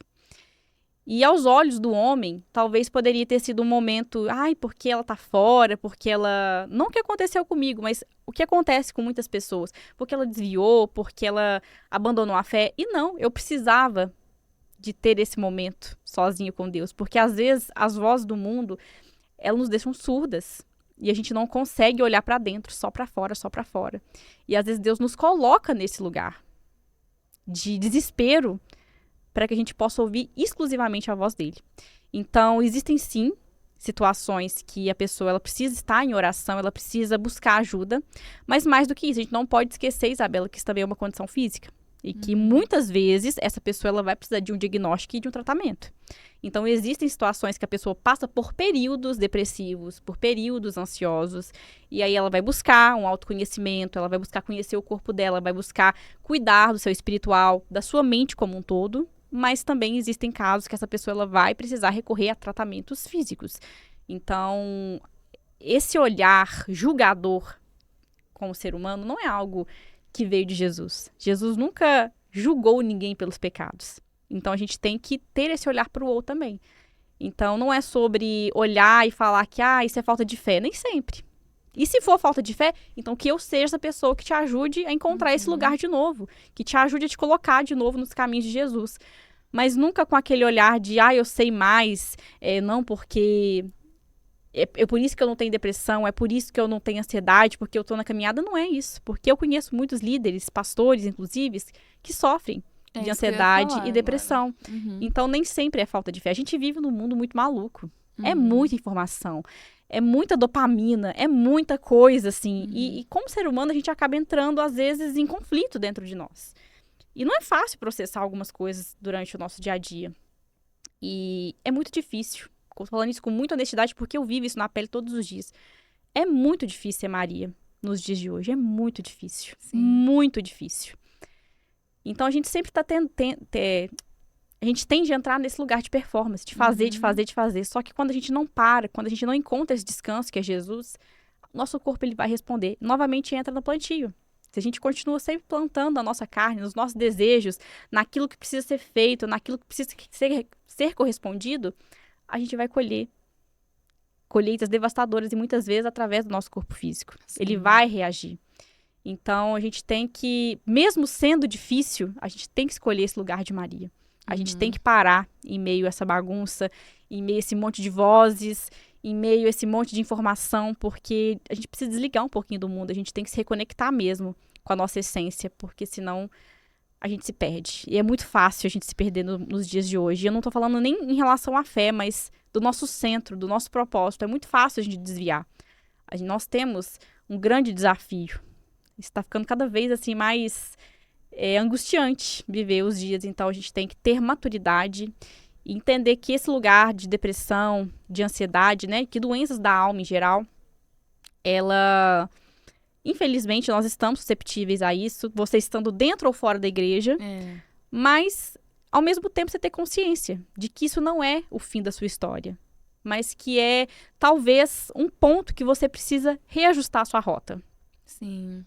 B: E aos olhos do homem, talvez poderia ter sido um momento, ai, porque ela tá fora, porque ela... Não o que aconteceu comigo, mas o que acontece com muitas pessoas. Porque ela desviou, porque ela abandonou a fé. E não, eu precisava de ter esse momento sozinho com Deus. Porque às vezes as vozes do mundo, elas nos deixam surdas. E a gente não consegue olhar pra dentro, só pra fora, só pra fora. E às vezes Deus nos coloca nesse lugar de desespero, para que a gente possa ouvir exclusivamente a voz dele. Então, existem sim situações que a pessoa ela precisa estar em oração, ela precisa buscar ajuda, mas mais do que isso, a gente não pode esquecer, Isabela, que isso também é uma condição física. E que muitas vezes essa pessoa ela vai precisar de um diagnóstico e de um tratamento. Então, existem situações que a pessoa passa por períodos depressivos, por períodos ansiosos, e aí ela vai buscar um autoconhecimento, ela vai buscar conhecer o corpo dela, vai buscar cuidar do seu espiritual, da sua mente como um todo. Mas também existem casos que essa pessoa ela vai precisar recorrer a tratamentos físicos. Então, esse olhar julgador com o ser humano não é algo que veio de Jesus. Jesus nunca julgou ninguém pelos pecados. Então, a gente tem que ter esse olhar para o outro também. Então, não é sobre olhar e falar que isso é falta de fé. Nem sempre. E se for falta de fé, então que eu seja essa pessoa que te ajude a encontrar esse lugar de novo. Que te ajude a te colocar de novo nos caminhos de Jesus. Mas nunca com aquele olhar de, eu sei mais, não porque... É por isso que eu não tenho depressão, é por isso que eu não tenho ansiedade, porque eu tô na caminhada. Não é isso. Porque eu conheço muitos líderes, pastores, inclusive, que sofrem de ansiedade e depressão. Então, nem sempre é falta de fé. A gente vive num mundo muito maluco. É muita informação. É muita dopamina, é muita coisa, assim. E como ser humano, a gente acaba entrando, às vezes, em conflito dentro de nós. E não é fácil processar algumas coisas durante o nosso dia a dia. E é muito difícil. Estou falando isso com muita honestidade, porque eu vivo isso na pele todos os dias. É muito difícil ser Maria nos dias de hoje. É muito difícil. Sim. Muito difícil. Então, a gente sempre está a gente tende a entrar nesse lugar de performance, de fazer, de fazer, de fazer. Só que quando a gente não para, quando a gente não encontra esse descanso, que é Jesus, nosso corpo ele vai responder. Novamente entra no plantio. Se a gente continua sempre plantando a nossa carne, nos nossos desejos, naquilo que precisa ser feito, naquilo que precisa ser correspondido, a gente vai colher colheitas devastadoras e muitas vezes através do nosso corpo físico. Sim. Ele vai reagir. Então, a gente tem que, mesmo sendo difícil, a gente tem que escolher esse lugar de Maria. A gente tem que parar em meio a essa bagunça, em meio a esse monte de vozes, em meio a esse monte de informação, porque a gente precisa desligar um pouquinho do mundo, a gente tem que se reconectar mesmo com a nossa essência, porque senão a gente se perde. E é muito fácil a gente se perder nos dias de hoje. E eu não tô falando nem em relação à fé, mas do nosso centro, do nosso propósito. É muito fácil a gente desviar. Nós temos um grande desafio. Está ficando cada vez assim mais angustiante viver os dias. Então a gente tem que ter maturidade e entender que esse lugar de depressão, de ansiedade, né, que doenças da alma em geral, infelizmente, nós estamos susceptíveis a isso, você estando dentro ou fora da igreja, mas, ao mesmo tempo, você ter consciência de que isso não é o fim da sua história. mas que é talvez um ponto que você precisa reajustar a sua rota.
A: Sim,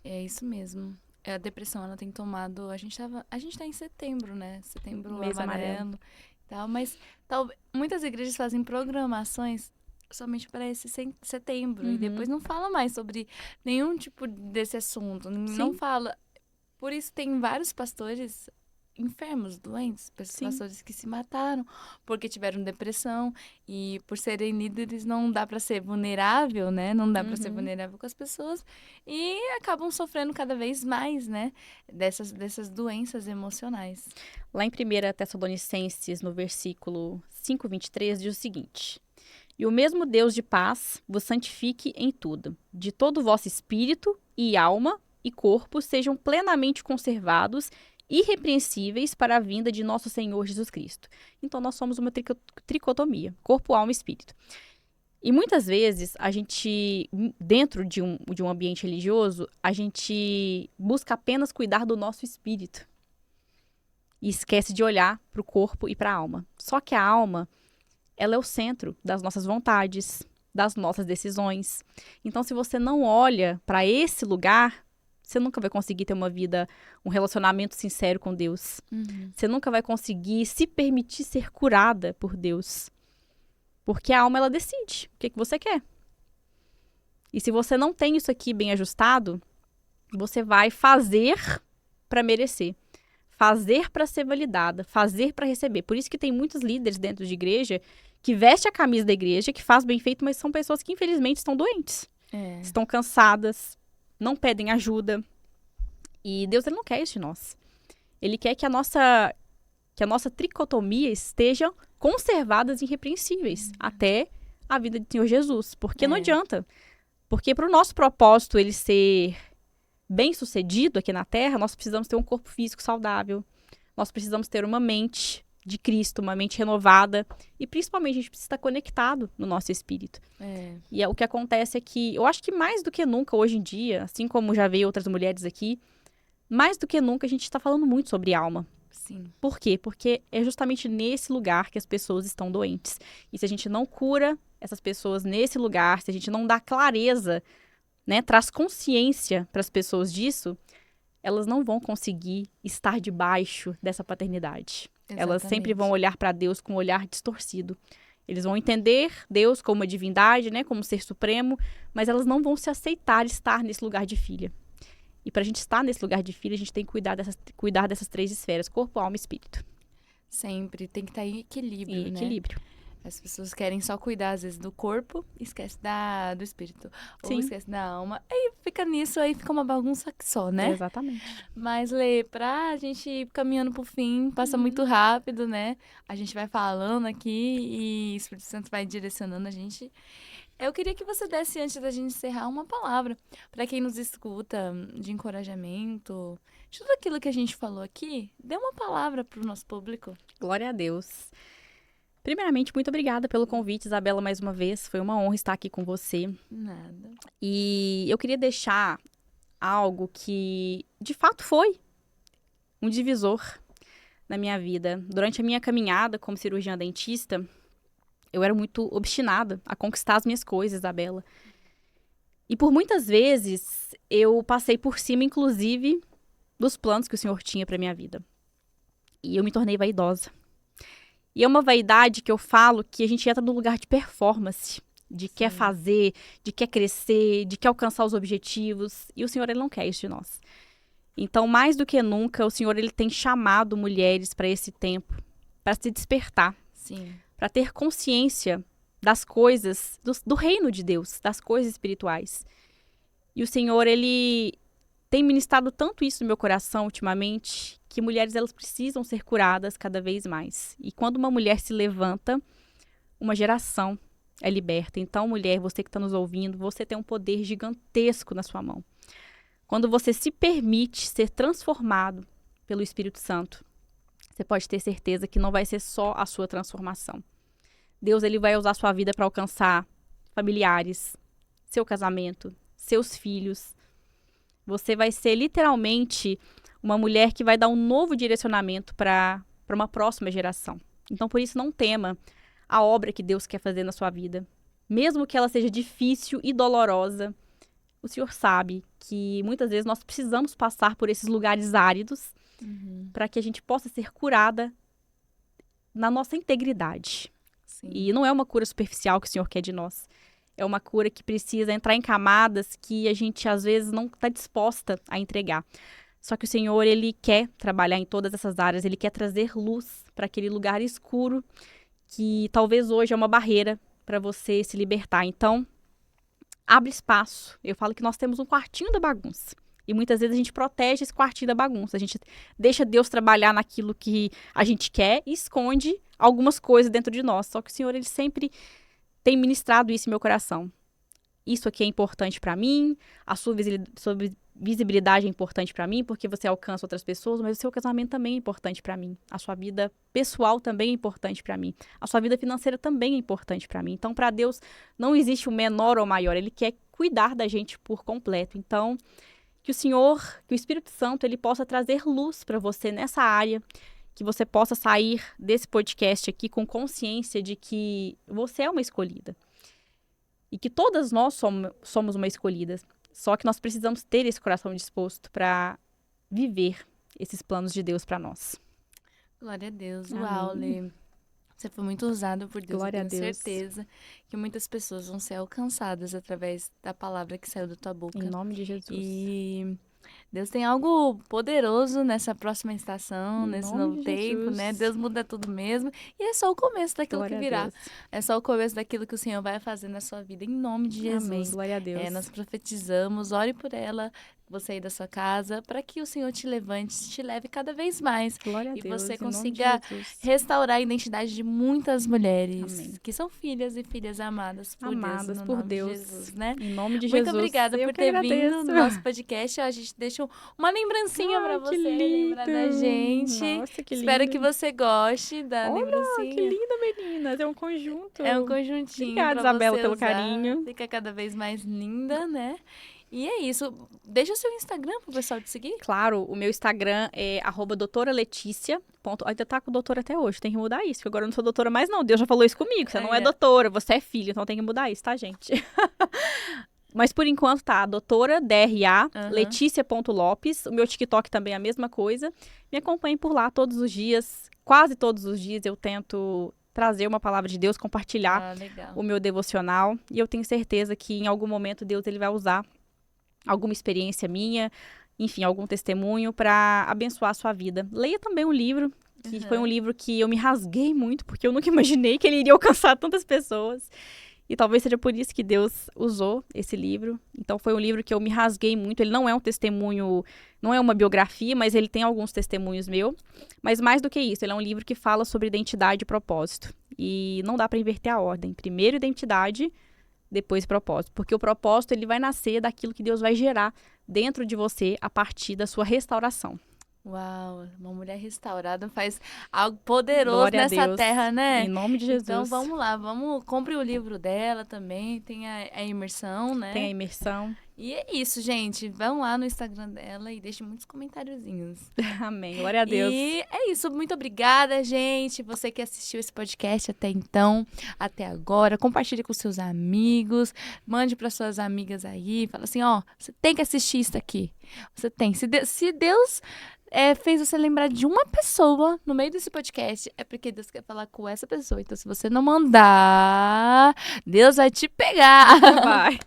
A: é isso mesmo. A depressão, ela tem tomado... A gente tá em setembro, né? Setembro
B: Mês
A: amarelo e tal, mas muitas igrejas fazem programações somente para esse setembro. E
B: Uhum.
A: depois não fala mais sobre nenhum tipo desse assunto. Não
B: Sim,
A: fala. Por isso tem vários pastores enfermos, doentes,
B: sim.
A: pastores que se mataram porque tiveram depressão e por serem líderes não dá para ser vulnerável, né? Não dá para ser
B: Uhum.
A: vulnerável com as pessoas e acabam sofrendo cada vez mais, né? Dessas doenças emocionais.
B: Lá em 1 Tessalonicenses, no versículo 5:23, diz o seguinte: E o mesmo Deus de paz vos santifique em tudo, de todo o vosso espírito e alma e corpo sejam plenamente conservados, irrepreensíveis para a vinda de nosso Senhor Jesus Cristo. Então nós somos uma tricotomia, corpo, alma e espírito. E muitas vezes a gente, dentro de um ambiente religioso, a gente busca apenas cuidar do nosso espírito e esquece de olhar para o corpo e para a alma. Só que a alma, ela é o centro das nossas vontades, das nossas decisões. Então, se você não olha para esse lugar, você nunca vai conseguir ter uma vida, um relacionamento sincero com Deus.
A: Uhum.
B: Você nunca vai conseguir se permitir ser curada por Deus. Porque a alma, ela decide o que você quer. E se você não tem isso aqui bem ajustado, você vai fazer para merecer. Fazer para ser validada, fazer para receber. Por isso que tem muitos líderes dentro de igreja que vestem a camisa da igreja, que faz bem feito, mas são pessoas que infelizmente estão doentes.
A: É.
B: Estão cansadas, não pedem ajuda. E Deus, ele não quer isso de nós. Ele quer que a nossa tricotomia esteja conservadas e irrepreensíveis até a vida do Senhor Jesus. Porque não adianta. Porque para o nosso propósito ele ser bem-sucedido aqui na Terra, nós precisamos ter um corpo físico saudável. Nós precisamos ter uma mente de Cristo, uma mente renovada. E, principalmente, a gente precisa estar conectado no nosso espírito. E o que acontece é que, eu acho que mais do que nunca, hoje em dia, assim como já veio outras mulheres aqui, mais do que nunca a gente está falando muito sobre alma.
A: Sim.
B: Por quê? Porque é justamente nesse lugar que as pessoas estão doentes. E se a gente não cura essas pessoas nesse lugar, se a gente não dá clareza, né, traz consciência para as pessoas disso, elas não vão conseguir estar debaixo dessa paternidade. Elas sempre vão olhar para Deus com um olhar distorcido. Eles vão entender Deus como uma divindade, né, como um ser supremo, mas elas não vão se aceitar estar nesse lugar de filha. E para a gente estar nesse lugar de filha, a gente tem que cuidar dessas três esferas, corpo, alma e espírito.
A: Sempre tem que estar em equilíbrio, né?
B: Equilíbrio.
A: As pessoas querem só cuidar, às vezes, do corpo, esquece do espírito.
B: Sim.
A: Ou esquece da alma. Aí fica nisso, aí fica uma bagunça só, né?
B: Exatamente.
A: Mas, Lê, pra gente ir caminhando pro fim, passa muito rápido, né? A gente vai falando aqui e o Espírito Santo vai direcionando a gente. Eu queria que você desse, antes da gente encerrar, uma palavra para quem nos escuta, de encorajamento, de tudo aquilo que a gente falou aqui. Dê uma palavra pro nosso público.
B: Glória a Deus. Primeiramente, muito obrigada pelo convite, Isabela, mais uma vez. Foi uma honra estar aqui com você.
A: Nada.
B: E eu queria deixar algo que, de fato, foi um divisor na minha vida. Durante a minha caminhada como cirurgiã dentista, eu era muito obstinada a conquistar as minhas coisas, Isabela. E por muitas vezes, eu passei por cima, inclusive, dos planos que o Senhor tinha para minha vida. E eu me tornei vaidosa. E é uma vaidade que eu falo que a gente entra no lugar de performance, de quer fazer, de quer crescer, de quer alcançar os objetivos. E o Senhor, ele não quer isso de nós. Então, mais do que nunca, o Senhor, ele tem chamado mulheres para esse tempo, para se despertar, para ter consciência das coisas, do reino de Deus, das coisas espirituais. E o Senhor, ele tem ministrado tanto isso no meu coração ultimamente, que mulheres, elas precisam ser curadas cada vez mais. E quando uma mulher se levanta, uma geração é liberta. Então, mulher, você que está nos ouvindo, você tem um poder gigantesco na sua mão. Quando você se permite ser transformado pelo Espírito Santo, você pode ter certeza que não vai ser só a sua transformação. Deus, ele vai usar a sua vida para alcançar familiares, seu casamento, seus filhos. Você vai ser literalmente uma mulher que vai dar um novo direcionamento para uma próxima geração. Então, por isso, não tema a obra que Deus quer fazer na sua vida. Mesmo que ela seja difícil e dolorosa, o Senhor sabe que muitas vezes nós precisamos passar por esses lugares áridos para que a gente possa ser curada na nossa integridade.
A: Sim.
B: E não é uma cura superficial que o Senhor quer de nós. É uma cura que precisa entrar em camadas que a gente, às vezes, não está disposta a entregar. Só que o Senhor, Ele quer trabalhar em todas essas áreas. Ele quer trazer luz para aquele lugar escuro que talvez hoje é uma barreira para você se libertar. Então, abre espaço. Eu falo que nós temos um quartinho da bagunça. E muitas vezes a gente protege esse quartinho da bagunça. A gente deixa Deus trabalhar naquilo que a gente quer e esconde algumas coisas dentro de nós. Só que o Senhor, Ele sempre tem ministrado isso em meu coração. Isso aqui é importante para mim, a sua visibilidade é importante para mim, porque você alcança outras pessoas, mas o seu casamento também é importante para mim. A sua vida pessoal também é importante para mim. A sua vida financeira também é importante para mim. Então, para Deus, não existe o menor ou maior. Ele quer cuidar da gente por completo. Então, que o Senhor, que o Espírito Santo, ele possa trazer luz para você nessa área, que você possa sair desse podcast aqui com consciência de que você é uma escolhida. E que todas nós somos uma escolhida. Só que nós precisamos ter esse coração disposto para viver esses planos de Deus para nós.
A: Glória a Deus.
B: Amém.
A: Uau, Lê. Você foi muito usado por Deus.
B: Glória
A: Eu
B: a
A: tenho
B: Deus.
A: certeza que muitas pessoas vão ser alcançadas através da palavra que saiu da tua boca.
B: Em nome de Jesus.
A: E Deus tem algo poderoso nessa próxima estação,
B: Em
A: nesse
B: nome
A: novo
B: de
A: tempo,
B: Jesus.
A: né? Deus muda tudo mesmo. E é só o começo daquilo
B: Glória
A: que
B: a
A: virá.
B: Deus.
A: É só o começo daquilo que o Senhor vai fazer na sua vida, em nome de Jesus.
B: Amém. Glória a Deus.
A: Nós profetizamos, ore por ela, você aí da sua casa, para que o Senhor te levante, te leve cada vez mais.
B: Glória a
A: E
B: Deus.
A: você
B: em nome de
A: consiga
B: Jesus.
A: restaurar a identidade de muitas mulheres
B: Amém.
A: que são filhas e filhas amadas por
B: Amadas
A: Deus, no
B: por
A: nome
B: Deus.
A: de Jesus, né?
B: Em nome de
A: Muito
B: Jesus.
A: obrigada
B: Eu
A: por
B: que
A: ter
B: agradeço.
A: vindo no nosso podcast. A gente deixa uma lembrancinha
B: Ai,
A: pra
B: que
A: você lembrar da
B: lindo.
A: gente.
B: Nossa, que
A: Espero
B: lindo.
A: que você goste da
B: Olha,
A: lembrancinha.
B: que linda, meninas. É um conjunto.
A: É um conjuntinho
B: Obrigada,
A: pra
B: Isabela,
A: você
B: pelo
A: usar.
B: carinho.
A: Fica cada vez mais linda, né? E é isso. Deixa o seu Instagram pro pessoal te seguir.
B: Claro, o meu Instagram é @doutoraletícia. Ainda tá com doutora até hoje, tem que mudar isso, porque agora eu não sou doutora mais não. Deus já falou isso comigo, você não é doutora, você é filho, então tem que mudar isso, tá, gente? Mas por enquanto tá, doutora, DRA, Letícia.Lopes. O meu TikTok também é a mesma coisa. Me acompanhe por lá todos os dias, quase todos os dias eu tento trazer uma palavra de Deus, compartilhar
A: Legal.
B: o meu devocional. E eu tenho certeza que em algum momento Deus ele vai usar alguma experiência minha, enfim, algum testemunho para abençoar a sua vida. Leia também um livro, que foi um livro que eu me rasguei muito, porque eu nunca imaginei que ele iria alcançar tantas pessoas. E talvez seja por isso que Deus usou esse livro. Então foi um livro que eu me rasguei muito. Ele não é um testemunho, não é uma biografia, mas ele tem alguns testemunhos meus. Mas mais do que isso, ele é um livro que fala sobre identidade e propósito. E não dá para inverter a ordem. Primeiro identidade, depois propósito. Porque o propósito ele vai nascer daquilo que Deus vai gerar dentro de você a partir da sua restauração.
A: Uau, uma mulher restaurada faz algo poderoso
B: Glória a
A: nessa
B: Deus.
A: terra, né?
B: Em nome de Jesus.
A: Então vamos lá, compre o livro dela também, tem a imersão, né?
B: Tem a imersão.
A: E é isso, gente. Vão lá no Instagram dela e deixem muitos comentáriozinhos.
B: Amém. Glória a Deus.
A: E é isso. Muito obrigada, gente. Você que assistiu esse podcast até então, até agora. Compartilhe com seus amigos. Mande para suas amigas aí. Fala assim, ó, você tem que assistir isso aqui. Você tem. Se Deus fez você lembrar de uma pessoa no meio desse podcast, é porque Deus quer falar com essa pessoa. Então, se você não mandar, Deus vai te pegar.
B: Vai.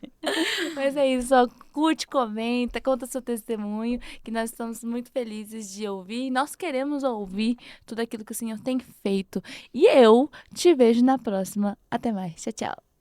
A: Mas é isso, ó. Curte, comenta, conta seu testemunho, que nós estamos muito felizes de ouvir. Nós queremos ouvir tudo aquilo que o Senhor tem feito. E eu te vejo na próxima. Até mais. Tchau, tchau.